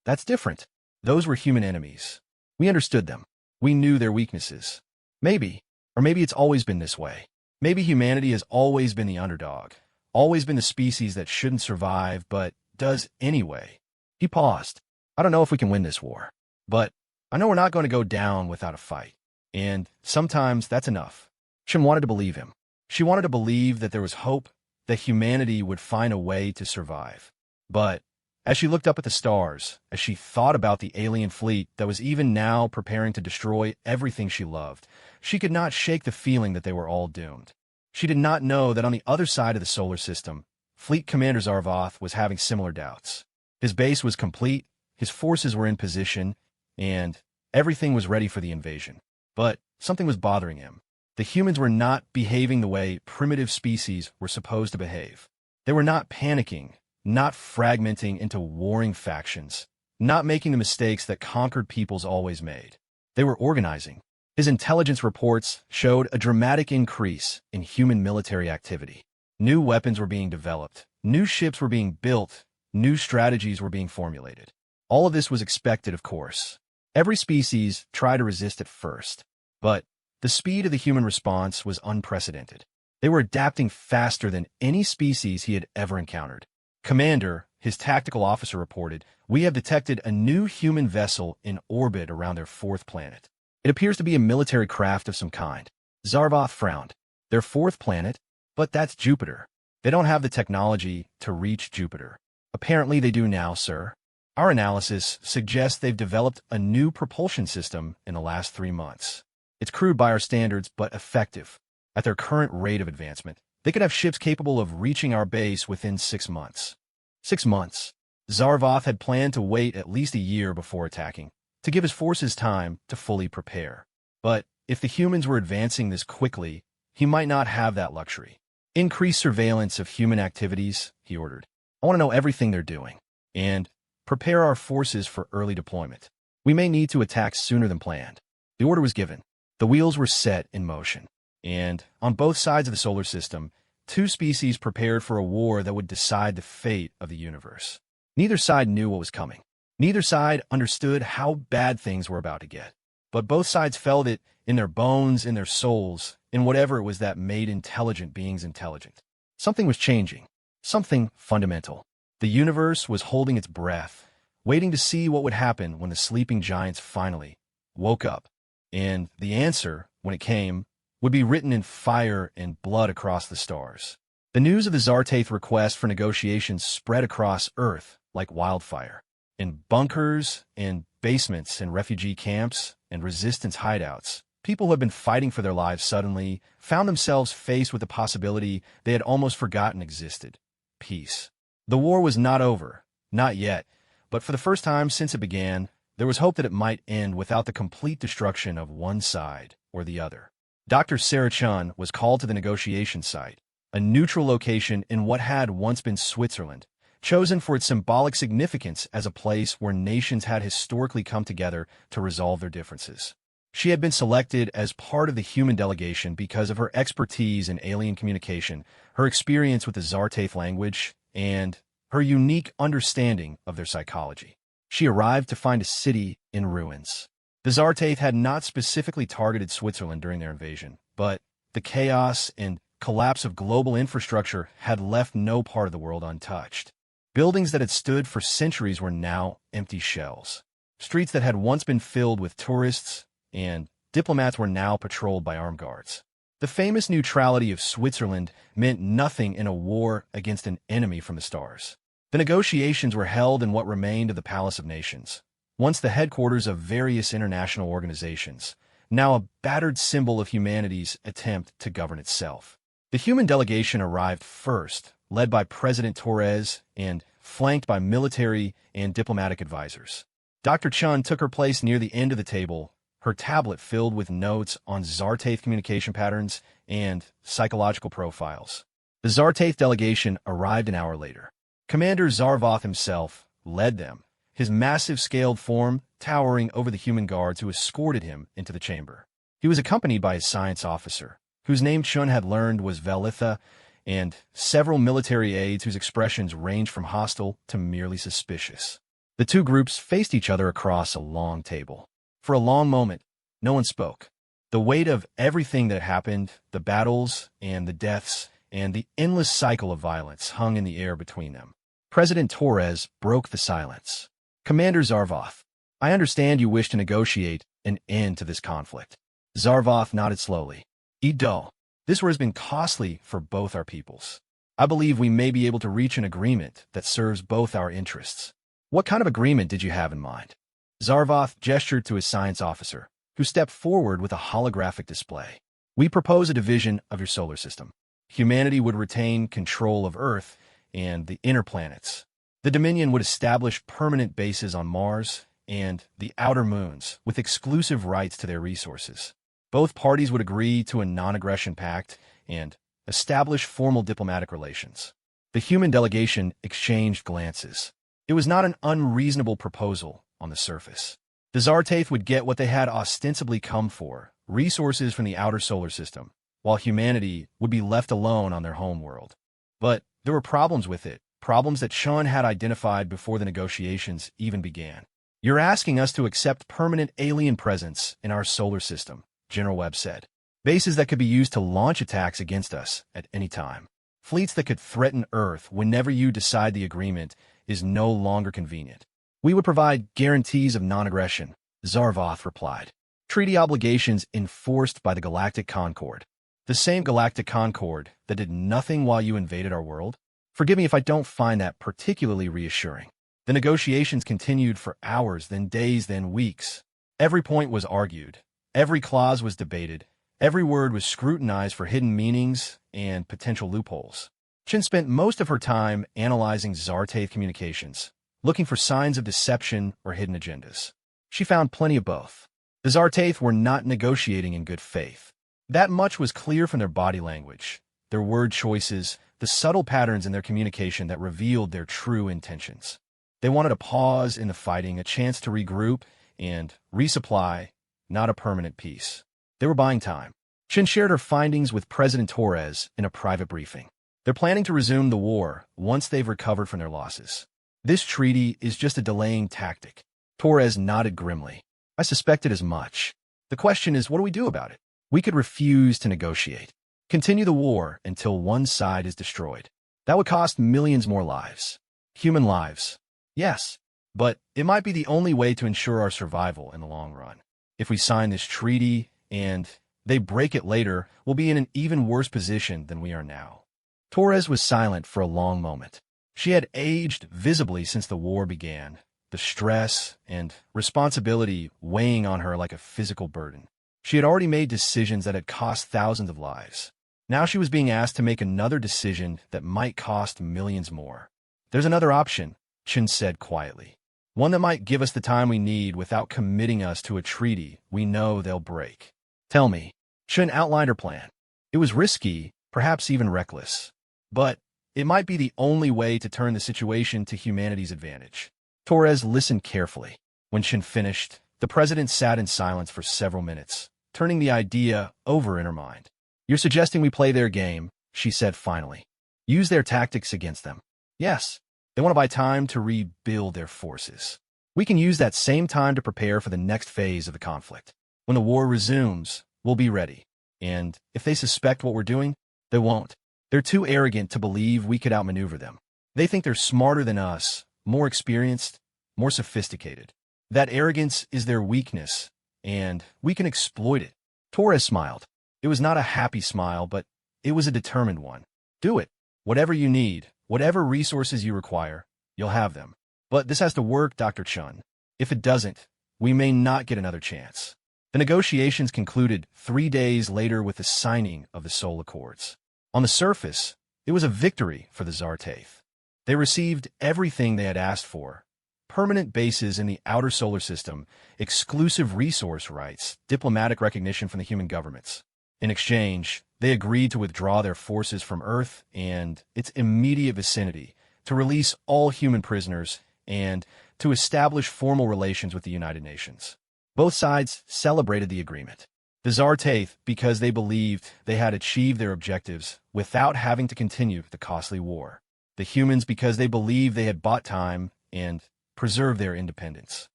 That's different. Those were human enemies. We understood them. We knew their weaknesses. Maybe, or maybe it's always been this way. Maybe humanity has always been the underdog, always been the species that shouldn't survive but does anyway. He paused. I don't know if we can win this war, but I know we're not going to go down without a fight. And sometimes that's enough. Shin wanted to believe him. She wanted to believe that there was hope, that humanity would find a way to survive. But as she looked up at the stars, as she thought about the alien fleet that was even now preparing to destroy everything she loved, she could not shake the feeling that they were all doomed. She did not know that on the other side of the solar system, Fleet Commander Zarvoth was having similar doubts. His base was complete, his forces were in position, and everything was ready for the invasion. But something was bothering him. The humans were not behaving the way primitive species were supposed to behave. They were not panicking, not fragmenting into warring factions. not making the mistakes that conquered peoples always made. They were organizing. His intelligence reports showed a dramatic increase in human military activity. New weapons were being developed, new ships were being built, new strategies were being formulated. All of this was expected, of course. Every species tried to resist at first, but the speed of the human response was unprecedented. They were adapting faster than any species he had ever encountered. Commander, his tactical officer reported, "We have detected a new human vessel in orbit around their fourth planet. It appears to be a military craft of some kind." Zarvoth frowned. "Their fourth planet? But that's Jupiter. They don't have the technology to reach Jupiter." "Apparently they do now, sir. Our analysis suggests they've developed a new propulsion system in the last 3 months. It's crude by our standards, but effective. At their current rate of advancement, they could have ships capable of reaching our base within 6 months." 6 months. Zarvoth had planned to wait at least a year before attacking, to give his forces time to fully prepare. But if the humans were advancing this quickly, he might not have that luxury. "Increase surveillance of human activities," he ordered. "I want to know everything they're doing. And prepare our forces for early deployment. We may need to attack sooner than planned." The order was given. The wheels were set in motion. And on both sides of the solar system, two species prepared for a war that would decide the fate of the universe. Neither side knew what was coming. Neither side understood how bad things were about to get. But both sides felt it in their bones, in their souls, in whatever it was that made intelligent beings intelligent. Something was changing. Something fundamental. The universe was holding its breath, waiting to see what would happen when the sleeping giants finally woke up. And the answer, when it came, would be written in fire and blood across the stars. The news of the Zartaith request for negotiations spread across Earth like wildfire. In bunkers, in basements, in refugee camps, and resistance hideouts, people who had been fighting for their lives suddenly found themselves faced with the possibility they had almost forgotten existed: peace. The war was not over, not yet, but for the first time since it began, there was hope that it might end without the complete destruction of one side or the other. Dr. Sarah Chun was called to the negotiation site, a neutral location in what had once been Switzerland, chosen for its symbolic significance as a place where nations had historically come together to resolve their differences. She had been selected as part of the human delegation because of her expertise in alien communication, her experience with the Zartaith language, and her unique understanding of their psychology. She arrived to find a city in ruins. The Zartaith had not specifically targeted Switzerland during their invasion, but the chaos and collapse of global infrastructure had left no part of the world untouched. Buildings that had stood for centuries were now empty shells. Streets that had once been filled with tourists and diplomats were now patrolled by armed guards. The famous neutrality of Switzerland meant nothing in a war against an enemy from the stars. The negotiations were held in what remained of the Palace of Nations, once the headquarters of various international organizations, now a battered symbol of humanity's attempt to govern itself. The human delegation arrived first, led by President Torres and flanked by military and diplomatic advisors. Dr. Chun took her place near the end of the table, her tablet filled with notes on Zartaith communication patterns and psychological profiles. The Zartaith delegation arrived an hour later. Commander Zarvoth himself led them, his massive scaled form towering over the human guards who escorted him into the chamber. He was accompanied by his science officer, whose name Chun had learned was Velitha, and several military aides whose expressions ranged from hostile to merely suspicious. The two groups faced each other across a long table. For a long moment, no one spoke. The weight of everything that happened, the battles and the deaths, and the endless cycle of violence hung in the air between them. President Torres broke the silence. "Commander Zarvoth, I understand you wish to negotiate an end to this conflict." Zarvoth nodded slowly. "Edo, this war has been costly for both our peoples. I believe we may be able to reach an agreement that serves both our interests." "What kind of agreement did you have in mind?" Zarvoth gestured to his science officer, who stepped forward with a holographic display. "We propose a division of your solar system. Humanity would retain control of Earth and the inner planets. The Dominion would establish permanent bases on Mars and the outer moons with exclusive rights to their resources. Both parties would agree to a non-aggression pact and establish formal diplomatic relations." The human delegation exchanged glances. It was not an unreasonable proposal on the surface. The Zartath would get what they had ostensibly come for, resources from the outer solar system, while humanity would be left alone on their home world. But there were problems with it, problems that Chun had identified before the negotiations even began. "You're asking us to accept permanent alien presence in our solar system," General Webb said. "Bases that could be used to launch attacks against us at any time. Fleets that could threaten Earth whenever you decide the agreement is no longer convenient. We would provide guarantees of non-aggression," Zarvoth replied. "Treaty obligations enforced by the Galactic Concord. The same Galactic Concord that did nothing while you invaded our world? Forgive me if I don't find that particularly reassuring." The negotiations continued for hours, then days, then weeks. Every point was argued. Every clause was debated. Every word was scrutinized for hidden meanings and potential loopholes. Chin spent most of her time analyzing Zartath communications, looking for signs of deception or hidden agendas. She found plenty of both. The Zartath were not negotiating in good faith. That much was clear from their body language, their word choices, the subtle patterns in their communication that revealed their true intentions. They wanted a pause in the fighting, a chance to regroup and resupply, not a permanent peace. They were buying time. Chin shared her findings with President Torres in a private briefing. They're planning to resume the war once they've recovered from their losses. This treaty is just a delaying tactic. Torres nodded grimly. "I suspected as much. The question is, what do we do about it? We could refuse to negotiate. Continue the war until one side is destroyed. That would cost millions more lives. Human lives. Yes, but it might be the only way to ensure our survival in the long run. If we sign this treaty and they break it later, we'll be in an even worse position than we are now." Torres was silent for a long moment. She had aged visibly since the war began, the stress and responsibility weighing on her like a physical burden. She had already made decisions that had cost thousands of lives. Now she was being asked to make another decision that might cost millions more. "There's another option," Chin said quietly. "One that might give us the time we need without committing us to a treaty we know they'll break." "Tell me." Chin outlined her plan. It was risky, perhaps even reckless, but it might be the only way to turn the situation to humanity's advantage. Torres listened carefully. When Chin finished, the president sat in silence for several minutes, turning the idea over in her mind. "You're suggesting we play their game," she said finally. "Use their tactics against them." "Yes. They want to buy time to rebuild their forces. We can use that same time to prepare for the next phase of the conflict. When the war resumes, we'll be ready. And if they suspect what we're doing, they won't. They're too arrogant to believe we could outmaneuver them. They think they're smarter than us, more experienced, more sophisticated. That arrogance is their weakness, and we can exploit it." Torres smiled. It was not a happy smile, but it was a determined one. "Do it. Whatever you need, whatever resources you require, you'll have them. But this has to work, Dr. Chun. If it doesn't, we may not get another chance." The negotiations concluded 3 days later with the signing of the Sol Accords. On the surface, it was a victory for the Zartath. They received everything they had asked for: permanent bases in the outer solar system, exclusive resource rights, diplomatic recognition from the human governments. In exchange, they agreed to withdraw their forces from Earth and its immediate vicinity, to release all human prisoners, and to establish formal relations with the United Nations. Both sides celebrated the agreement. The Zartath because they believed they had achieved their objectives without having to continue the costly war. The humans because they believed they had bought time and preserved their independence.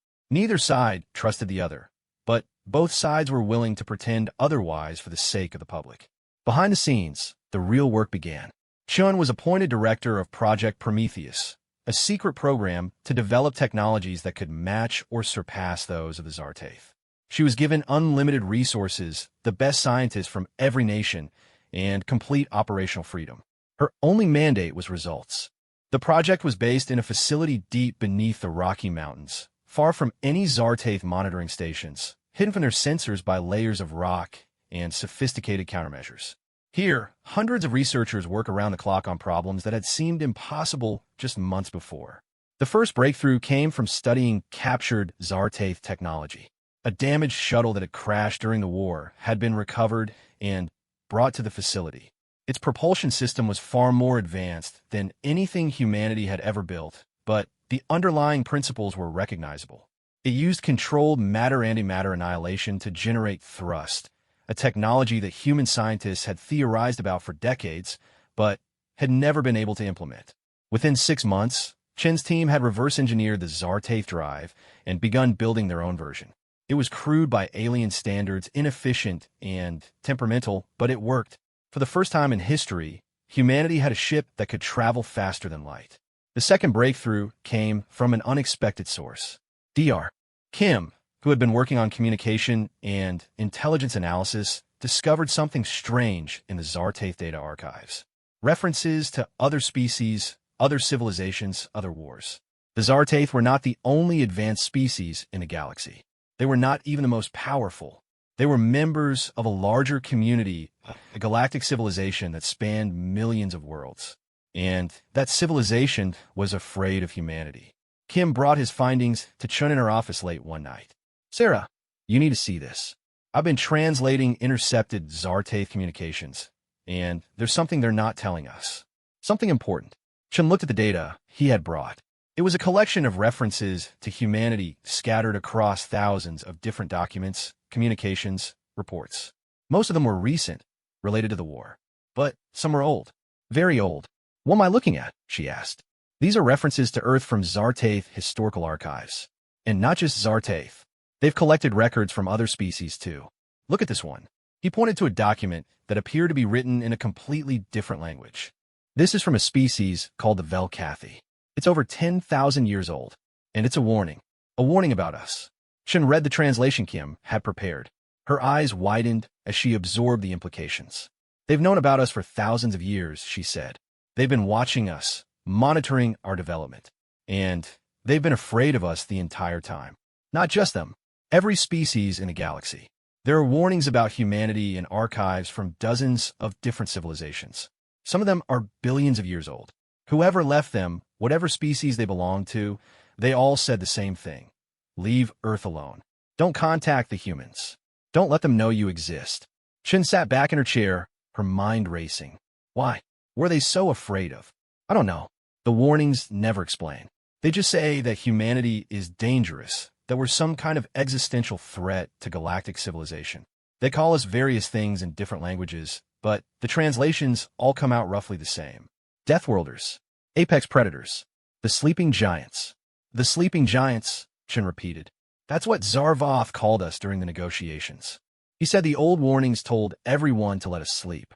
Neither side trusted the other, but both sides were willing to pretend otherwise for the sake of the public. Behind the scenes, the real work began. Chun was appointed director of Project Prometheus, a secret program to develop technologies that could match or surpass those of the Zartath. She was given unlimited resources, the best scientists from every nation, and complete operational freedom. Her only mandate was results. The project was based in a facility deep beneath the Rocky Mountains, far from any Zartath monitoring stations, hidden from their sensors by layers of rock and sophisticated countermeasures. Here, hundreds of researchers work around the clock on problems that had seemed impossible just months before. The first breakthrough came from studying captured Zartath technology. A damaged shuttle that had crashed during the war had been recovered and brought to the facility. Its propulsion system was far more advanced than anything humanity had ever built, but the underlying principles were recognizable. It used controlled matter-antimatter annihilation to generate thrust, a technology that human scientists had theorized about for decades, but had never been able to implement. Within 6 months, Chen's team had reverse-engineered the Zartath drive and begun building their own version. It was crude by alien standards, inefficient and temperamental, but it worked. For the first time in history, humanity had a ship that could travel faster than light. The second breakthrough came from an unexpected source. Dr. Kim, who had been working on communication and intelligence analysis, discovered something strange in the Zartath data archives. References to other species, other civilizations, other wars. The Zartath were not the only advanced species in the galaxy. They were not even the most powerful. They were members of a larger community, a galactic civilization that spanned millions of worlds. And that civilization was afraid of humanity. Kim brought his findings to Chun in her office late one night. "Sarah, you need to see this. I've been translating intercepted Zartath communications, and there's something they're not telling us. Something important." Chun looked at the data he had brought. It was a collection of references to humanity scattered across thousands of different documents, communications, reports. Most of them were recent, related to the war. But some were old. Very old. "What am I looking at?" she asked. "These are references to Earth from Zartath historical archives. And not just Zartath. They've collected records from other species, too. Look at this one." He pointed to a document that appeared to be written in a completely different language. This is from a species called the Velcathi. It's over 10,000 years old, and it's a warning about us. Shin read the translation Kim had prepared. Her eyes widened as she absorbed the implications. "They've known about us for thousands of years," she said. "They've been watching us, monitoring our development, and they've been afraid of us the entire time. Not just them, every species in the galaxy. There are warnings about humanity in archives from dozens of different civilizations. Some of them are billions of years old. Whoever left them, whatever species they belonged to, they all said the same thing. Leave Earth alone. Don't contact the humans. Don't let them know you exist." Shin sat back in her chair, her mind racing. Why were they so afraid of? I don't know. The warnings never explain. They just say that humanity is dangerous, that we're some kind of existential threat to galactic civilization. They call us various things in different languages, but the translations all come out roughly the same. Deathworlders, apex predators, the sleeping giants. The sleeping giants, Chin repeated. That's what Zarvoth called us during the negotiations. He said the old warnings told everyone to let us sleep.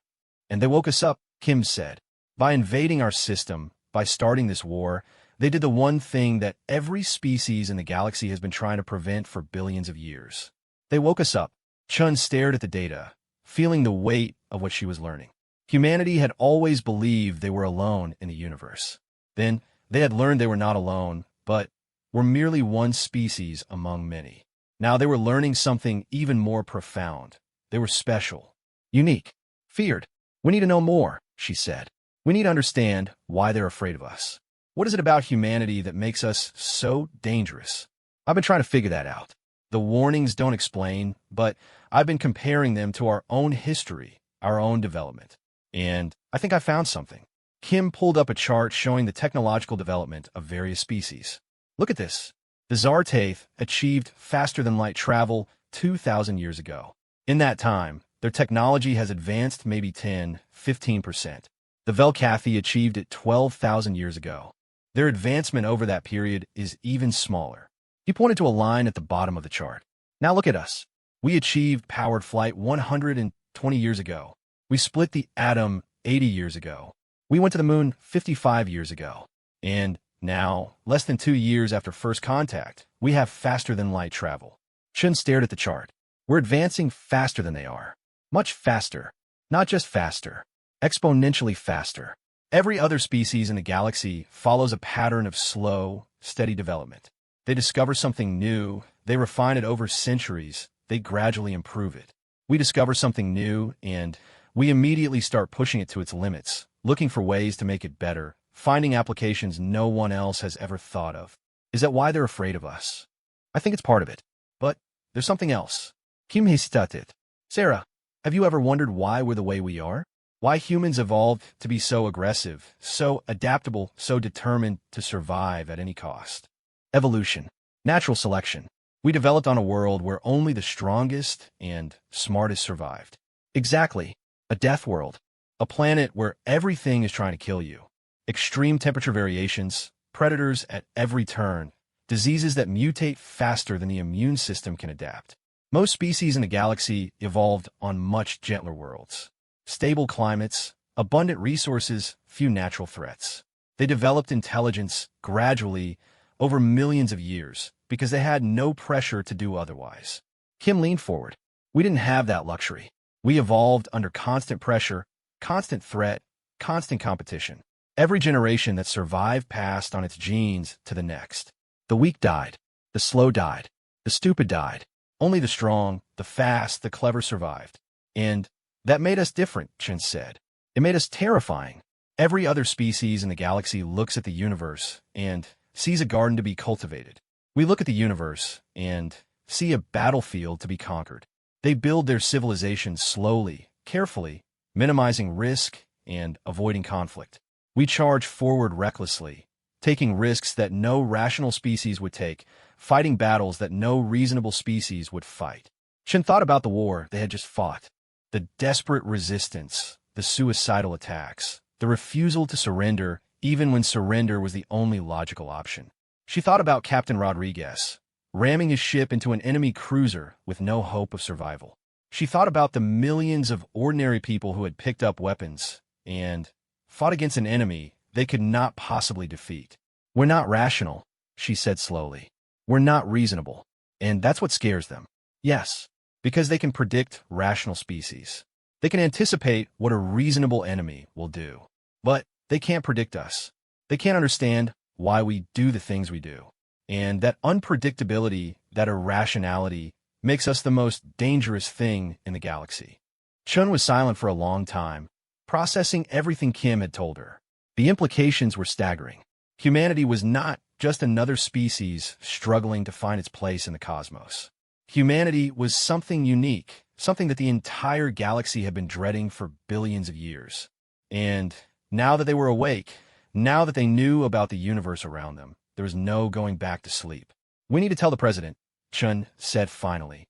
And they woke us up, Kim said. By invading our system, by starting this war, they did the one thing that every species in the galaxy has been trying to prevent for billions of years. They woke us up. Chun stared at the data, feeling the weight of what she was learning. Humanity had always believed they were alone in the universe. Then they had learned they were not alone, but were merely one species among many. Now they were learning something even more profound. They were special, unique, feared. We need to know more, she said. We need to understand why they're afraid of us. What is it about humanity that makes us so dangerous? I've been trying to figure that out. The warnings don't explain, but I've been comparing them to our own history, our own development. And I think I found something. Kim pulled up a chart showing the technological development of various species. Look at this. The Zartath achieved faster-than-light travel 2,000 years ago. In that time, their technology has advanced maybe 10–15%. The Velcathi achieved it 12,000 years ago. Their advancement over that period is even smaller. He pointed to a line at the bottom of the chart. Now look at us. We achieved powered flight 120 years ago. We split the atom 80 years ago. We went to the moon 55 years ago. And now, less than 2 years after first contact, we have faster-than-light travel. Chun stared at the chart. We're advancing faster than they are. Much faster. Not just faster. Exponentially faster. Every other species in the galaxy follows a pattern of slow, steady development. They discover something new, they refine it over centuries, they gradually improve it. We discover something new, and we immediately start pushing it to its limits, looking for ways to make it better, finding applications no one else has ever thought of. Is that why they're afraid of us? I think it's part of it. But there's something else. Kim hesitated. Sarah, have you ever wondered why we're the way we are? Why humans evolved to be so aggressive, so adaptable, so determined to survive at any cost. Evolution. Natural selection. We developed on a world where only the strongest and smartest survived. Exactly. A death world. A planet where everything is trying to kill you. Extreme temperature variations, predators at every turn, diseases that mutate faster than the immune system can adapt. Most species in the galaxy evolved on much gentler worlds. Stable climates, abundant resources, few natural threats. They developed intelligence gradually over millions of years because they had no pressure to do otherwise. Kim leaned forward. We didn't have that luxury. We evolved under constant pressure, constant threat, constant competition. Every generation that survived passed on its genes to the next. The weak died. The slow died. The stupid died. Only the strong, the fast, the clever survived. And that made us different, Chen said. It made us terrifying. Every other species in the galaxy looks at the universe and sees a garden to be cultivated. We look at the universe and see a battlefield to be conquered. They build their civilization slowly, carefully, minimizing risk and avoiding conflict. We charge forward recklessly, taking risks that no rational species would take, fighting battles that no reasonable species would fight. Chen thought about the war they had just fought. The desperate resistance, the suicidal attacks, the refusal to surrender even when surrender was the only logical option. She thought about Captain Rodriguez, ramming his ship into an enemy cruiser with no hope of survival. She thought about the millions of ordinary people who had picked up weapons and fought against an enemy they could not possibly defeat. We're not rational, she said slowly. We're not reasonable. And that's what scares them. Yes, because they can predict rational species. They can anticipate what a reasonable enemy will do. But they can't predict us. They can't understand why we do the things we do. And that unpredictability, that irrationality, makes us the most dangerous thing in the galaxy. Chun was silent for a long time, processing everything Kim had told her. The implications were staggering. Humanity was not just another species struggling to find its place in the cosmos. Humanity was something unique, something that the entire galaxy had been dreading for billions of years. And now that they were awake, now that they knew about the universe around them, there was no going back to sleep. We need to tell the president, Chun said finally.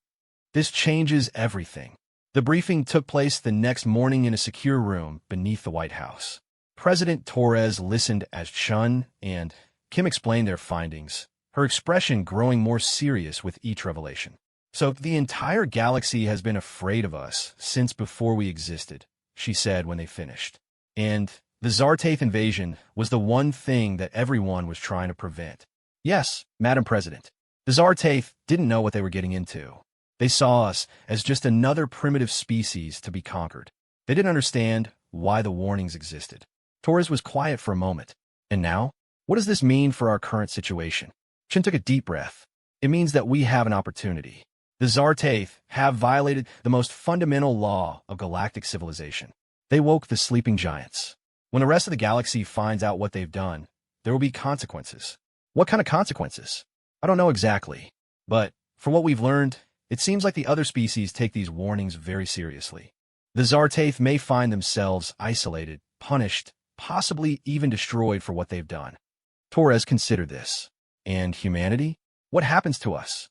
This changes everything. The briefing took place the next morning in a secure room beneath the White House. President Torres listened as Chun and Kim explained their findings, her expression growing more serious with each revelation. So the entire galaxy has been afraid of us since before we existed, she said when they finished. And the Zartaith invasion was the one thing that everyone was trying to prevent. Yes, Madam President. The Zartaith didn't know what they were getting into. They saw us as just another primitive species to be conquered. They didn't understand why the warnings existed. Torres was quiet for a moment. And now? What does this mean for our current situation? Chen took a deep breath. It means that we have an opportunity. The Zartaith have violated the most fundamental law of galactic civilization. They woke the sleeping giants. When the rest of the galaxy finds out what they've done, there will be consequences. What kind of consequences? I don't know exactly. But for what we've learned, it seems like the other species take these warnings very seriously. The Zartaith may find themselves isolated, punished, possibly even destroyed for what they've done. Torres considered this. And humanity? What happens to us?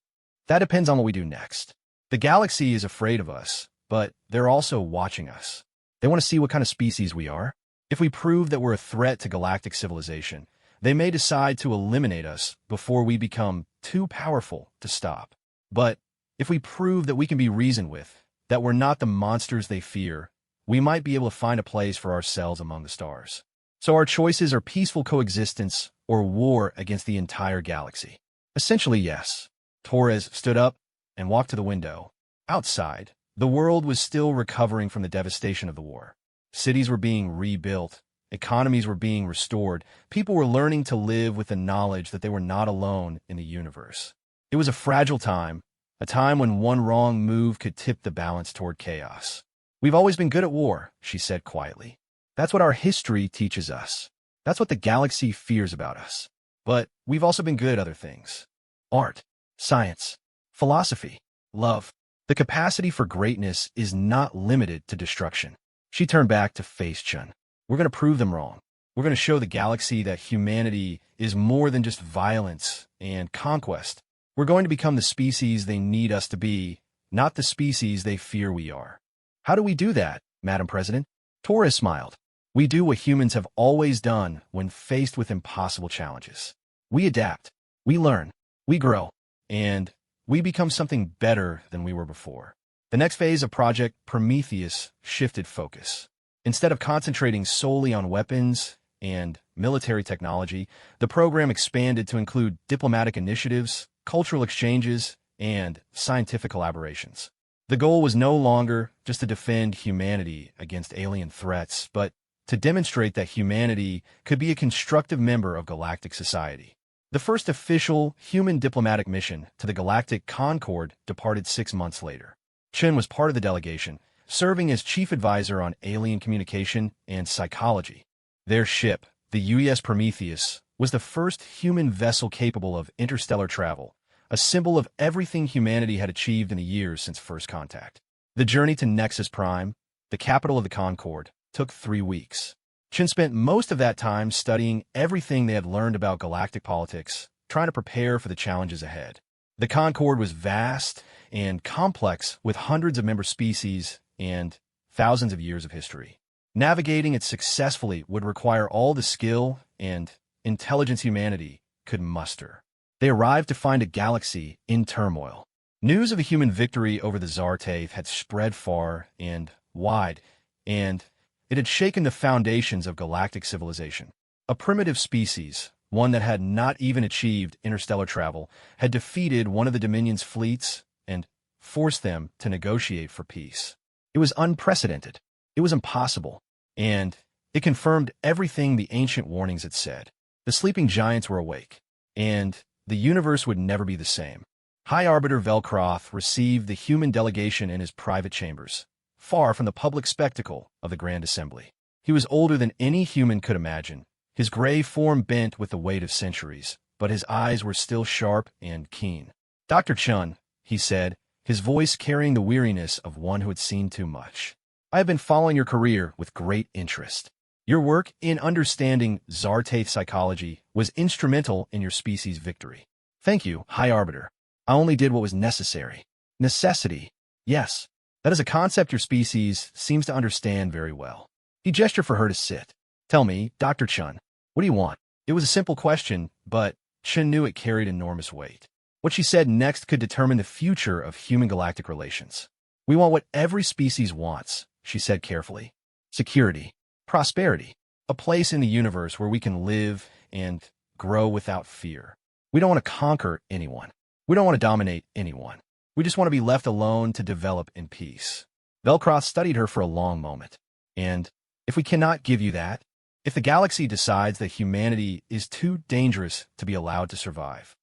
That depends on what we do next. The galaxy is afraid of us, but they're also watching us. They want to see what kind of species we are. If we prove that we're a threat to galactic civilization, they may decide to eliminate us before we become too powerful to stop. But if we prove that we can be reasoned with, that we're not the monsters they fear, we might be able to find a place for ourselves among the stars. So our choices are peaceful coexistence or war against the entire galaxy. Essentially, yes. Torres stood up and walked to the window. Outside, the world was still recovering from the devastation of the war. Cities were being rebuilt. Economies were being restored. People were learning to live with the knowledge that they were not alone in the universe. It was a fragile time, a time when one wrong move could tip the balance toward chaos. We've always been good at war, she said quietly. That's what our history teaches us. That's what the galaxy fears about us. But we've also been good at other things. Art, science, philosophy, love. The capacity for greatness is not limited to destruction. She turned back to face Chun. We're going to prove them wrong. We're going to show the galaxy that humanity is more than just violence and conquest. We're going to become the species they need us to be, not the species they fear we are. How do we do that, Madam President? Torres smiled. We do what humans have always done when faced with impossible challenges. We adapt, we learn, we grow, and we become something better than we were before. The next phase of Project Prometheus shifted focus. Instead of concentrating solely on weapons and military technology, the program expanded to include diplomatic initiatives, cultural exchanges, and scientific collaborations. The goal was no longer just to defend humanity against alien threats, but to demonstrate that humanity could be a constructive member of galactic society. The first official human diplomatic mission to the Galactic Concord departed 6 months later. Chen was part of the delegation, serving as chief advisor on alien communication and psychology. Their ship, the UES Prometheus, was the first human vessel capable of interstellar travel, a symbol of everything humanity had achieved in the years since first contact. The journey to Nexus Prime, the capital of the Concord, took 3 weeks. Chen spent most of that time studying everything they had learned about galactic politics, trying to prepare for the challenges ahead. The Concord was vast and complex, with hundreds of member species and thousands of years of history. Navigating it successfully would require all the skill and intelligence humanity could muster. They arrived to find a galaxy in turmoil. News of a human victory over the Zartath had spread far and wide, and it had shaken the foundations of galactic civilization. A primitive species, one that had not even achieved interstellar travel, had defeated one of the Dominion's fleets and forced them to negotiate for peace. It was unprecedented. It was impossible. And it confirmed everything the ancient warnings had said. The sleeping giants were awake, and the universe would never be the same. High Arbiter Velcroth received the human delegation in his private chambers, far from the public spectacle of the Grand Assembly. He was older than any human could imagine, his gray form bent with the weight of centuries, but his eyes were still sharp and keen. Dr. Chun, he said, his voice carrying the weariness of one who had seen too much. I have been following your career with great interest. Your work in understanding Zartath psychology was instrumental in your species' victory. Thank you, High Arbiter. I only did what was necessary. Necessity. Yes, that is a concept your species seems to understand very well. He gestured for her to sit. Tell me, Dr. Chun, what do you want? It was a simple question, but Chen knew it carried enormous weight. What she said next could determine the future of human galactic relations. We want what every species wants, she said carefully. Security, prosperity, a place in the universe where we can live and grow without fear. We don't want to conquer anyone. We don't want to dominate anyone. We just want to be left alone to develop in peace. Velcroth studied her for a long moment. And if we cannot give you that, if the galaxy decides that humanity is too dangerous to be allowed to survive.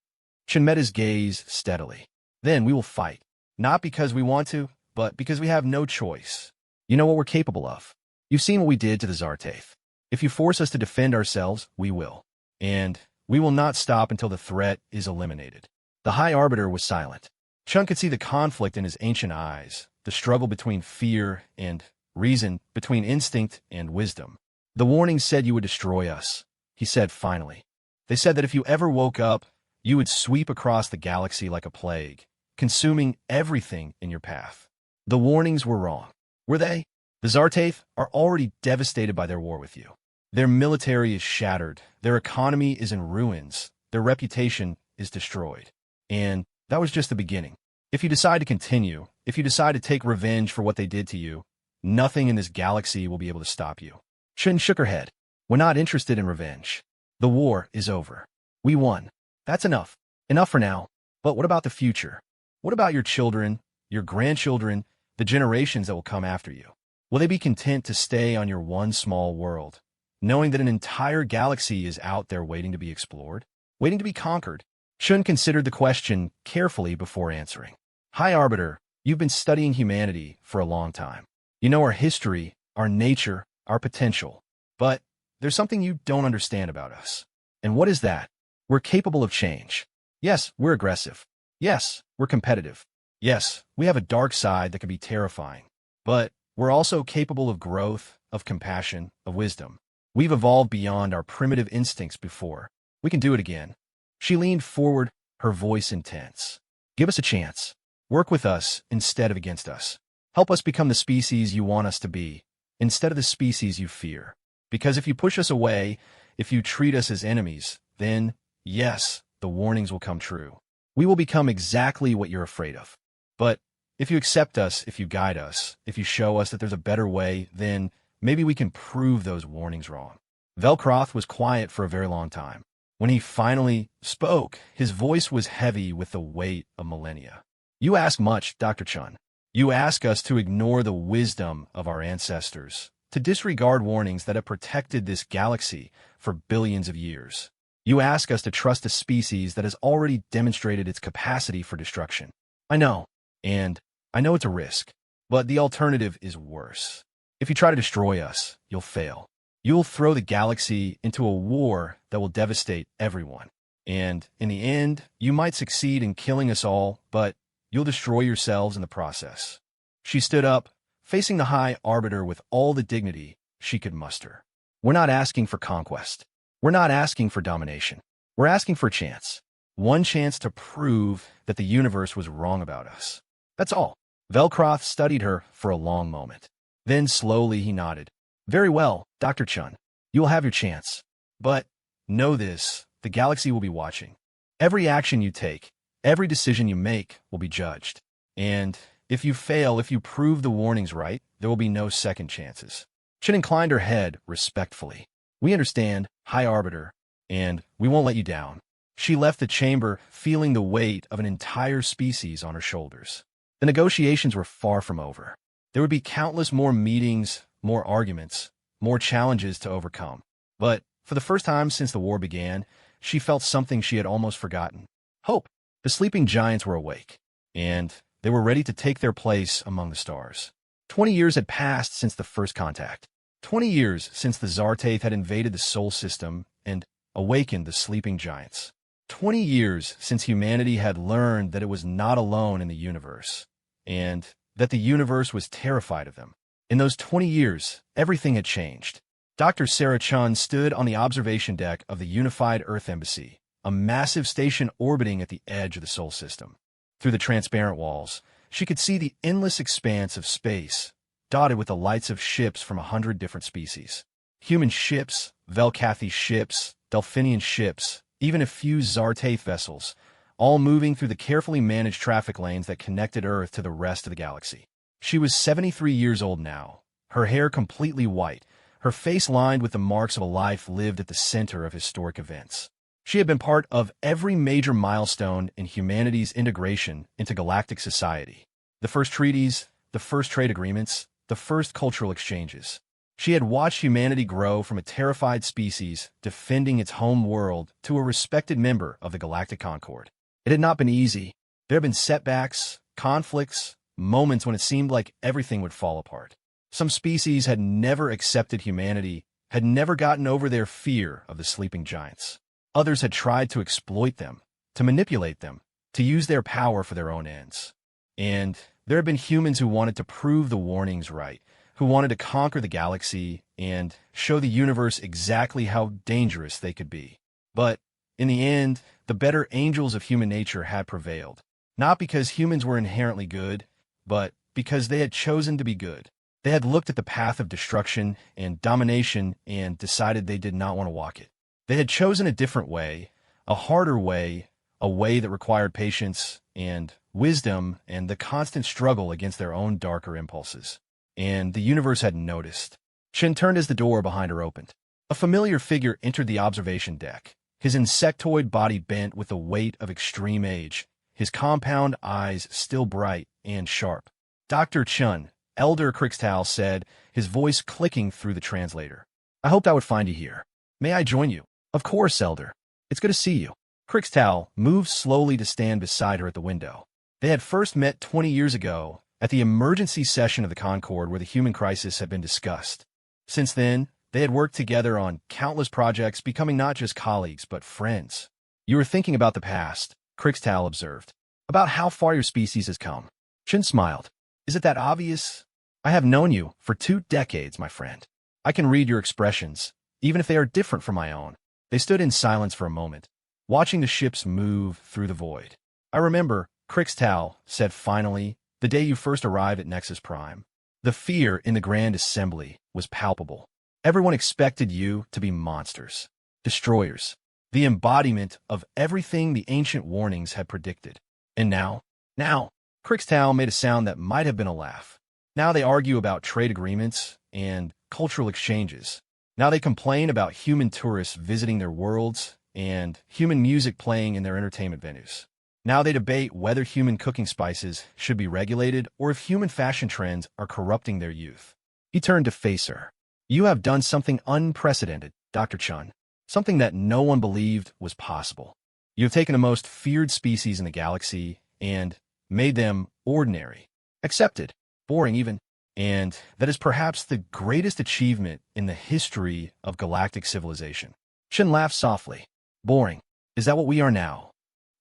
Chen met his gaze steadily. Then we will fight, not because we want to, but because we have no choice. You know what we're capable of. You've seen what we did to the Zartath. If you force us to defend ourselves, we will. And we will not stop until the threat is eliminated. The High Arbiter was silent. Chun could see the conflict in his ancient eyes, the struggle between fear and reason, between instinct and wisdom. The warning said you would destroy us, he said finally. They said that if you ever woke up, you would sweep across the galaxy like a plague, consuming everything in your path. The warnings were wrong. Were they? The Zartath are already devastated by their war with you. Their military is shattered, their economy is in ruins, their reputation is destroyed. And that was just the beginning. If you decide to continue, if you decide to take revenge for what they did to you, nothing in this galaxy will be able to stop you. Chen shook her head. We're not interested in revenge. The war is over. We won. That's enough. Enough for now. But what about the future? What about your children, your grandchildren, the generations that will come after you? Will they be content to stay on your one small world, knowing that an entire galaxy is out there waiting to be explored, waiting to be conquered? Chen considered the question carefully before answering. High Arbiter, you've been studying humanity for a long time. You know our history, our nature, our potential. But there's something you don't understand about us. And what is that? We're capable of change. Yes, we're aggressive. Yes, we're competitive. Yes, we have a dark side that can be terrifying. But we're also capable of growth, of compassion, of wisdom. We've evolved beyond our primitive instincts before. We can do it again. She leaned forward, her voice intense. Give us a chance. Work with us instead of against us. Help us become the species you want us to be, instead of the species you fear. Because if you push us away, if you treat us as enemies, then, yes, the warnings will come true. We will become exactly what you're afraid of. But if you accept us, if you guide us, if you show us that there's a better way, then maybe we can prove those warnings wrong. Velcroft was quiet for a very long time. When he finally spoke, his voice was heavy with the weight of millennia. You ask much, Dr. Chun. You ask us to ignore the wisdom of our ancestors, to disregard warnings that have protected this galaxy for billions of years. You ask us to trust a species that has already demonstrated its capacity for destruction. I know, and I know it's a risk, but the alternative is worse. If you try to destroy us, you'll fail. You'll throw the galaxy into a war that will devastate everyone. And in the end, you might succeed in killing us all, but you'll destroy yourselves in the process. She stood up, facing the High Arbiter with all the dignity she could muster. We're not asking for conquest. We're not asking for domination. We're asking for a chance. One chance to prove that the universe was wrong about us. That's all. Velcroft studied her for a long moment. Then slowly he nodded. Very well, Dr. Chun. You will have your chance. But know this, the galaxy will be watching. Every action you take, every decision you make will be judged. And if you fail, if you prove the warnings right, there will be no second chances. Chin inclined her head respectfully. We understand, High Arbiter, and we won't let you down. She left the chamber, feeling the weight of an entire species on her shoulders. The negotiations were far from over. There would be countless more meetings, more arguments, more challenges to overcome. But for the first time since the war began, she felt something she had almost forgotten. Hope. The sleeping giants were awake, and they were ready to take their place among the stars. 20 years had passed since the first contact. 20 years since the Zartath had invaded the Sol system and awakened the sleeping giants. 20 years since humanity had learned that it was not alone in the universe, and that the universe was terrified of them. In those 20 years, everything had changed. Dr. Sarah Chun stood on the observation deck of the Unified Earth Embassy, a massive station orbiting at the edge of the Sol system. Through the transparent walls, she could see the endless expanse of space, dotted with the lights of ships from 100 different species. Human ships, Velcathi ships, Delphinian ships, even a few Zartath vessels, all moving through the carefully managed traffic lanes that connected Earth to the rest of the galaxy. She was 73 years old now, her hair completely white, her face lined with the marks of a life lived at the center of historic events. She had been part of every major milestone in humanity's integration into galactic society. The first treaties, the first trade agreements, the first cultural exchanges. She had watched humanity grow from a terrified species defending its home world to a respected member of the Galactic Concord. It had not been easy. There had been setbacks, conflicts, moments when it seemed like everything would fall apart. Some species had never accepted humanity, had never gotten over their fear of the sleeping giants. Others had tried to exploit them, to manipulate them, to use their power for their own ends. And there had been humans who wanted to prove the warnings right, who wanted to conquer the galaxy and show the universe exactly how dangerous they could be. But in the end, the better angels of human nature had prevailed, not because humans were inherently good, but because they had chosen to be good. They had looked at the path of destruction and domination and decided they did not want to walk it. They had chosen a different way, a harder way, a way that required patience and wisdom and the constant struggle against their own darker impulses. And the universe had noticed. Shin turned as the door behind her opened. A familiar figure entered the observation deck, his insectoid body bent with the weight of extreme age, his compound eyes still bright and sharp. Dr. Chun, Elder Crixtal said, his voice clicking through the translator. I hoped I would find you here. May I join you? Of course, Elder. It's good to see you. Crixtal moved slowly to stand beside her at the window. They had first met 20 years ago at the emergency session of the Concord where the human crisis had been discussed. Since then, they had worked together on countless projects, becoming not just colleagues, but friends. You were thinking about the past, Crixtal observed. About how far your species has come. Shin smiled. Is it that obvious? I have known you for 2 decades, my friend. I can read your expressions, even if they are different from my own. They stood in silence for a moment, watching the ships move through the void. I remember, Crixtal said finally, the day you first arrived at Nexus Prime. The fear in the Grand Assembly was palpable. Everyone expected you to be monsters, destroyers, the embodiment of everything the ancient warnings had predicted. And now, Crixtal made a sound that might have been a laugh. Now they argue about trade agreements and cultural exchanges. Now they complain about human tourists visiting their worlds and human music playing in their entertainment venues. Now they debate whether human cooking spices should be regulated or if human fashion trends are corrupting their youth. He turned to face her. You have done something unprecedented, Dr. Chun. Something that no one believed was possible. You have taken the most feared species in the galaxy and made them ordinary, accepted, boring even, and that is perhaps the greatest achievement in the history of galactic civilization. Shin laughed softly. Boring. Is that what we are now?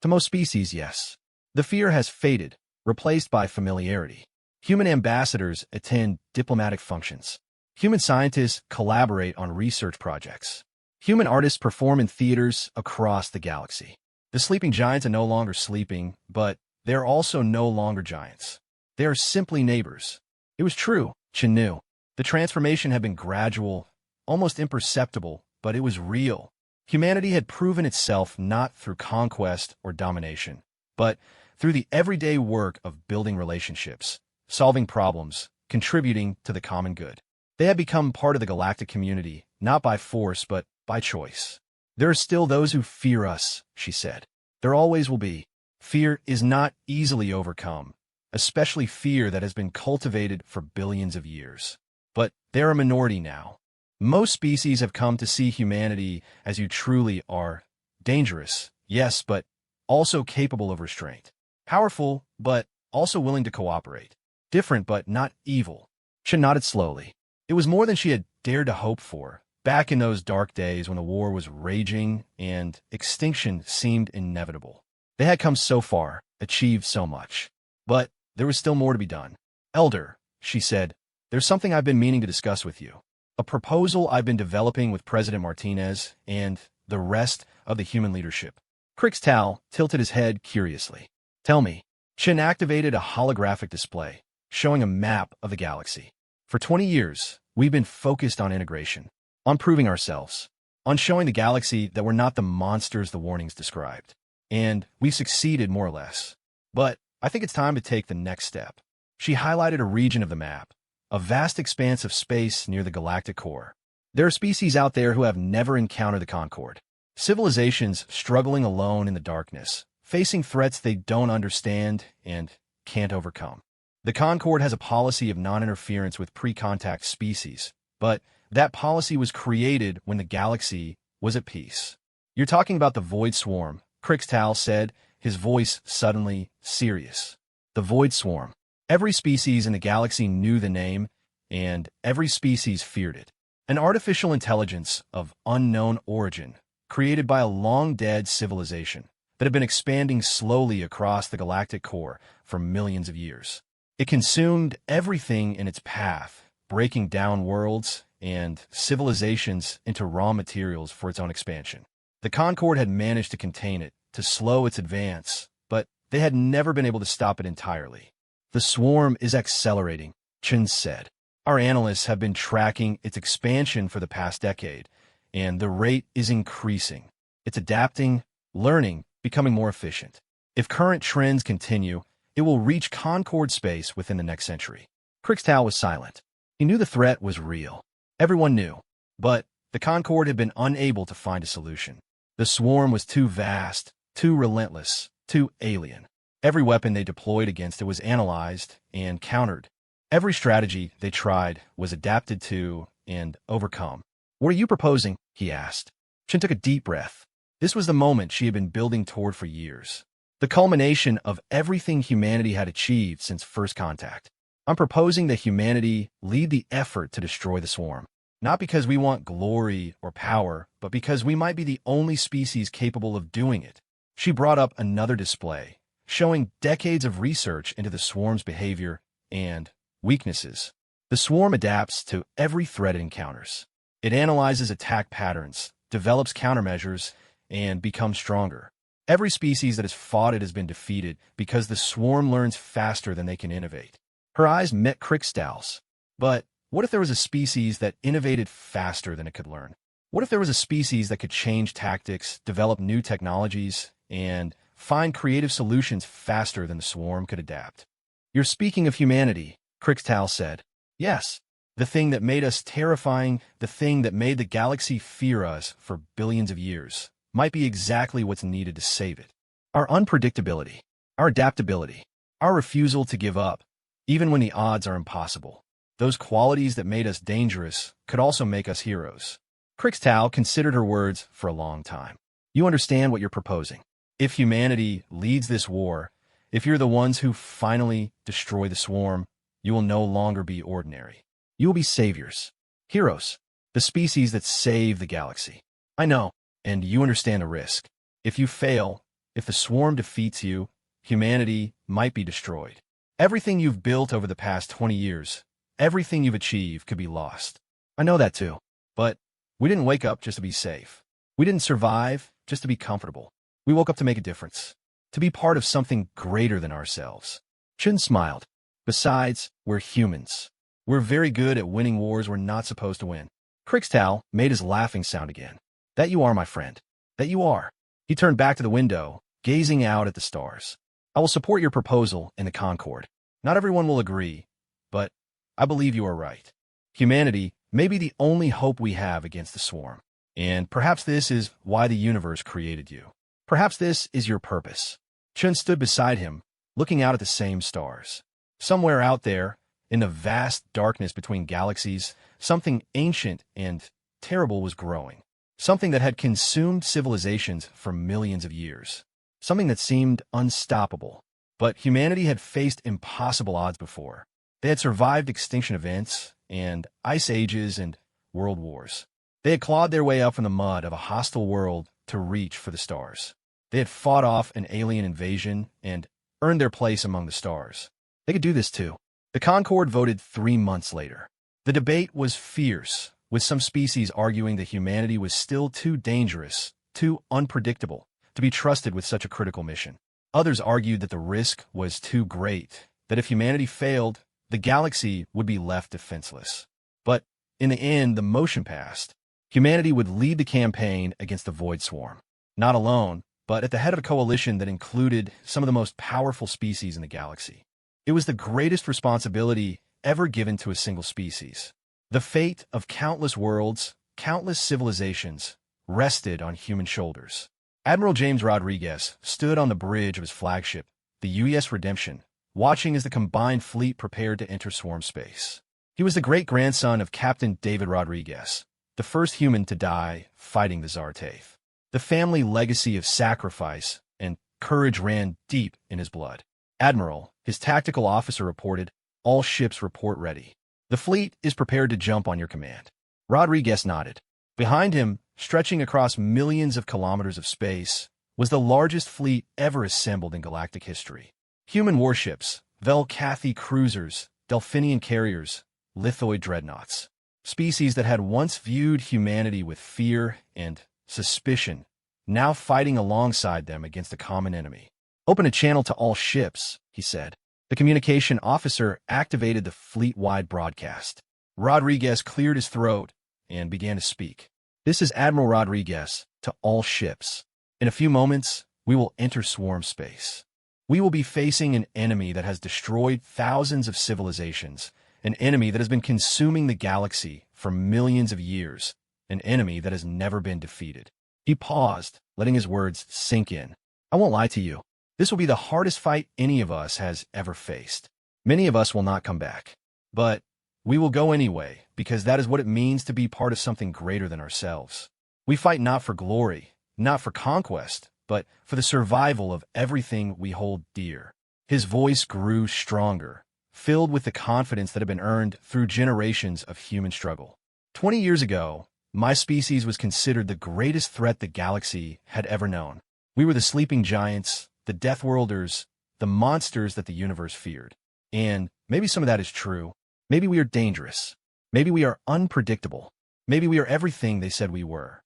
To most species, yes. The fear has faded, replaced by familiarity. Human ambassadors attend diplomatic functions. Human scientists collaborate on research projects. Human artists perform in theaters across the galaxy. The sleeping giants are no longer sleeping, but they are also no longer giants. They are simply neighbors. It was true, Chen knew. The transformation had been gradual, almost imperceptible, but it was real. Humanity had proven itself not through conquest or domination, but through the everyday work of building relationships, solving problems, contributing to the common good. They had become part of the galactic community, not by force, but by choice. There are still those who fear us, she said. There always will be. Fear is not easily overcome, especially fear that has been cultivated for billions of years. But they're a minority now. Most species have come to see humanity as you truly are. Dangerous, yes, but also capable of restraint. Powerful, but also willing to cooperate. Different, but not evil. She nodded slowly. It was more than she had dared to hope for, back in those dark days when the war was raging and extinction seemed inevitable. They had come so far, achieved so much. But there was still more to be done. Elder, she said, there's something I've been meaning to discuss with you. A proposal I've been developing with President Martinez and the rest of the human leadership. Crixtal tilted his head curiously. Tell me. Chen activated a holographic display, showing a map of the galaxy. For 20 years, we've been focused on integration, on proving ourselves, on showing the galaxy that we're not the monsters the warnings described. And we've succeeded more or less. But I think it's time to take the next step. She highlighted a region of the map, a vast expanse of space near the galactic core. There are species out there who have never encountered the Concord. Civilizations struggling alone in the darkness, facing threats they don't understand and can't overcome. The Concord has a policy of non-interference with pre-contact species, but that policy was created when the galaxy was at peace. You're talking about the Void Swarm, Crixtal said, his voice suddenly serious. The Void Swarm. Every species in the galaxy knew the name, and every species feared it. An artificial intelligence of unknown origin, created by a long-dead civilization that had been expanding slowly across the galactic core for millions of years. It consumed everything in its path, breaking down worlds and civilizations into raw materials for its own expansion. The Concord had managed to contain it, to slow its advance, but they had never been able to stop it entirely. The swarm is accelerating, Chen said. Our analysts have been tracking its expansion for the past decade, and the rate is increasing. It's adapting, learning, becoming more efficient. If current trends continue, it will reach Concord space within the next century. Crixtal was silent. He knew the threat was real. Everyone knew. But the Concord had been unable to find a solution. The swarm was too vast, too relentless, too alien. Every weapon they deployed against it was analyzed and countered. Every strategy they tried was adapted to and overcome. What are you proposing? He asked. Chen took a deep breath. This was the moment she had been building toward for years. The culmination of everything humanity had achieved since first contact. I'm proposing that humanity lead the effort to destroy the swarm. Not because we want glory or power, but because we might be the only species capable of doing it. She brought up another display, showing decades of research into the swarm's behavior and weaknesses. The swarm adapts to every threat it encounters. It analyzes attack patterns, develops countermeasures, and becomes stronger. Every species that has fought it has been defeated because the swarm learns faster than they can innovate. Her eyes met Krickstow's. But what if there was a species that innovated faster than it could learn? What if there was a species that could change tactics, develop new technologies, and find creative solutions faster than the swarm could adapt? You're speaking of humanity, Krickstow said. Yes, the thing that made us terrifying, the thing that made the galaxy fear us for billions of years, might be exactly what's needed to save it. Our unpredictability, our adaptability, our refusal to give up, even when the odds are impossible. Those qualities that made us dangerous could also make us heroes. Krickstow considered her words for a long time. You understand what you're proposing. If humanity leads this war, if you're the ones who finally destroy the swarm, you will no longer be ordinary. You will be saviors, heroes, the species that save the galaxy. I know, and you understand the risk. If you fail, if the swarm defeats you, humanity might be destroyed. Everything you've built over the past 20 years, everything you've achieved could be lost. I know that too. But we didn't wake up just to be safe. We didn't survive just to be comfortable. We woke up to make a difference, to be part of something greater than ourselves. Chun smiled. Besides, we're humans. We're very good at winning wars we're not supposed to win. Krickstow made his laughing sound again. That you are, my friend. That you are. He turned back to the window, gazing out at the stars. I will support your proposal in the Concord. Not everyone will agree, but I believe you are right. Humanity may be the only hope we have against the swarm. And perhaps this is why the universe created you. Perhaps this is your purpose. Chun stood beside him, looking out at the same stars. Somewhere out there, in the vast darkness between galaxies, something ancient and terrible was growing. Something that had consumed civilizations for millions of years. Something that seemed unstoppable. But humanity had faced impossible odds before. They had survived extinction events and ice ages and world wars. They had clawed their way up from the mud of a hostile world to reach for the stars. They had fought off an alien invasion and earned their place among the stars. They could do this too. The Concord voted 3 months later. The debate was fierce, with some species arguing that humanity was still too dangerous, too unpredictable, to be trusted with such a critical mission. Others argued that the risk was too great, that if humanity failed, the galaxy would be left defenseless. But in the end, the motion passed. Humanity would lead the campaign against the Void Swarm. Not alone, but at the head of a coalition that included some of the most powerful species in the galaxy. It was the greatest responsibility ever given to a single species. The fate of countless worlds, countless civilizations, rested on human shoulders. Admiral James Rodriguez stood on the bridge of his flagship, the UES Redemption, watching as the combined fleet prepared to enter swarm space. He was the great-grandson of Captain David Rodriguez, the first human to die fighting the Zartath. The family legacy of sacrifice and courage ran deep in his blood. Admiral, his tactical officer, reported, "All ships report ready. The fleet is prepared to jump on your command." Rodriguez nodded. Behind him, stretching across millions of kilometers of space, was the largest fleet ever assembled in galactic history. Human warships, Velcathi cruisers, Delphinian carriers, lithoid dreadnoughts. Species that had once viewed humanity with fear and suspicion, now fighting alongside them against a common enemy. "Open a channel to all ships," he said. The communication officer activated the fleet-wide broadcast. Rodriguez cleared his throat and began to speak. "This is Admiral Rodriguez to all ships. In a few moments, we will enter swarm space. We will be facing an enemy that has destroyed thousands of civilizations, an enemy that has been consuming the galaxy for millions of years, an enemy that has never been defeated." He paused, letting his words sink in. "I won't lie to you. This will be the hardest fight any of us has ever faced. Many of us will not come back. But we will go anyway, because that is what it means to be part of something greater than ourselves. We fight not for glory, not for conquest, but for the survival of everything we hold dear." His voice grew stronger, filled with the confidence that had been earned through generations of human struggle. 20 years ago, my species was considered the greatest threat the galaxy had ever known. We were the sleeping giants, the Death Worlders, the monsters that the universe feared. And maybe some of that is true, Maybe we are dangerous. Maybe we are unpredictable. Maybe we are everything they said we were.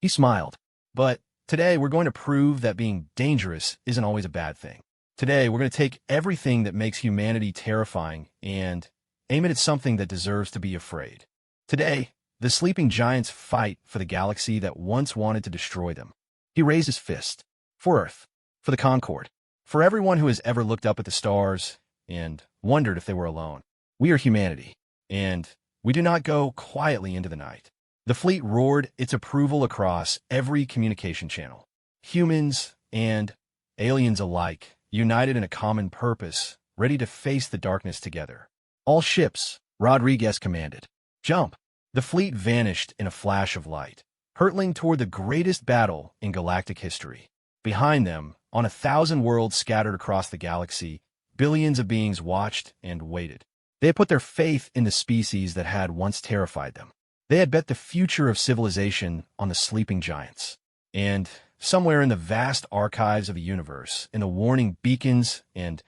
He smiled. But today we're going to prove that being dangerous isn't always a bad thing. Today we're going to take everything that makes humanity terrifying and aim it at something that deserves to be afraid. Today, the sleeping giants fight for the galaxy that once wanted to destroy them. He raised his fist. For Earth. For the Concord. For everyone who has ever looked up at the stars and wondered if they were alone. We are humanity, and we do not go quietly into the night. The fleet roared its approval across every communication channel. Humans and aliens alike, united in a common purpose, ready to face the darkness together. All ships, Rodriguez commanded. Jump! The fleet vanished in a flash of light, hurtling toward the greatest battle in galactic history. Behind them, on 1,000 worlds scattered across the galaxy, billions of beings watched and waited. They had put their faith in the species that had once terrified them. They had bet the future of civilization on the sleeping giants. And somewhere in the vast archives of the universe, in the warning beacons and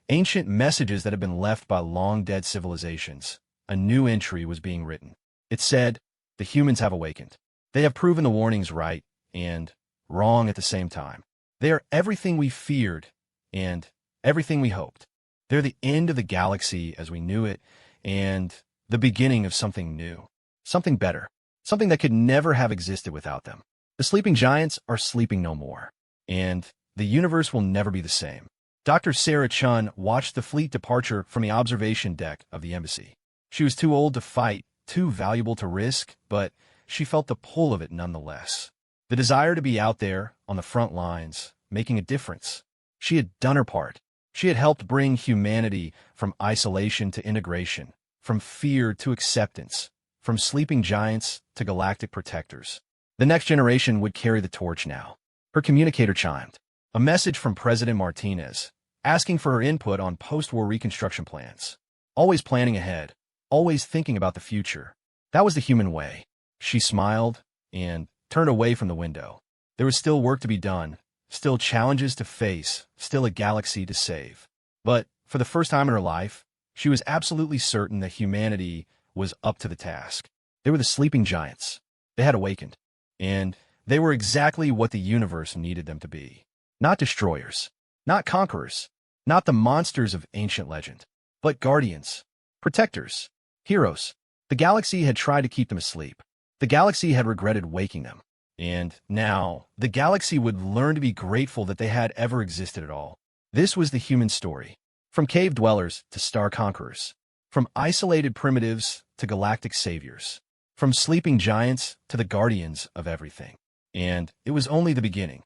ancient messages that had been left by long-dead civilizations, a new entry was being written. It said, the humans have awakened. They have proven the warnings right and wrong at the same time. They are everything we feared and everything we hoped. They're the end of the galaxy as we knew it and the beginning of something new, something better, something that could never have existed without them. The sleeping giants are sleeping no more, and the universe will never be the same. Dr. Sarah Chun watched the fleet departure from the observation deck of the embassy. She was too old to fight, too valuable to risk, but she felt the pull of it nonetheless. The desire to be out there on the front lines, making a difference. She had done her part. She had helped bring humanity from isolation to integration, from fear to acceptance, from sleeping giants to galactic protectors. The next generation would carry the torch now. Her communicator chimed. A message from President Martinez, asking for her input on post-war reconstruction plans. Always planning ahead, always thinking about the future. That was the human way. She smiled and turned away from the window. There was still work to be done, still challenges to face, still a galaxy to save. But for the first time in her life, she was absolutely certain that humanity was up to the task. They were the sleeping giants. They had awakened. And they were exactly what the universe needed them to be. Not destroyers, not conquerors, not the monsters of ancient legend, but guardians, protectors, heroes. The galaxy had tried to keep them asleep. The galaxy had regretted waking them. And now, the galaxy would learn to be grateful that they had ever existed at all. This was the human story. From cave dwellers to star conquerors. From isolated primitives to galactic saviors. From sleeping giants to the guardians of everything. And it was only the beginning.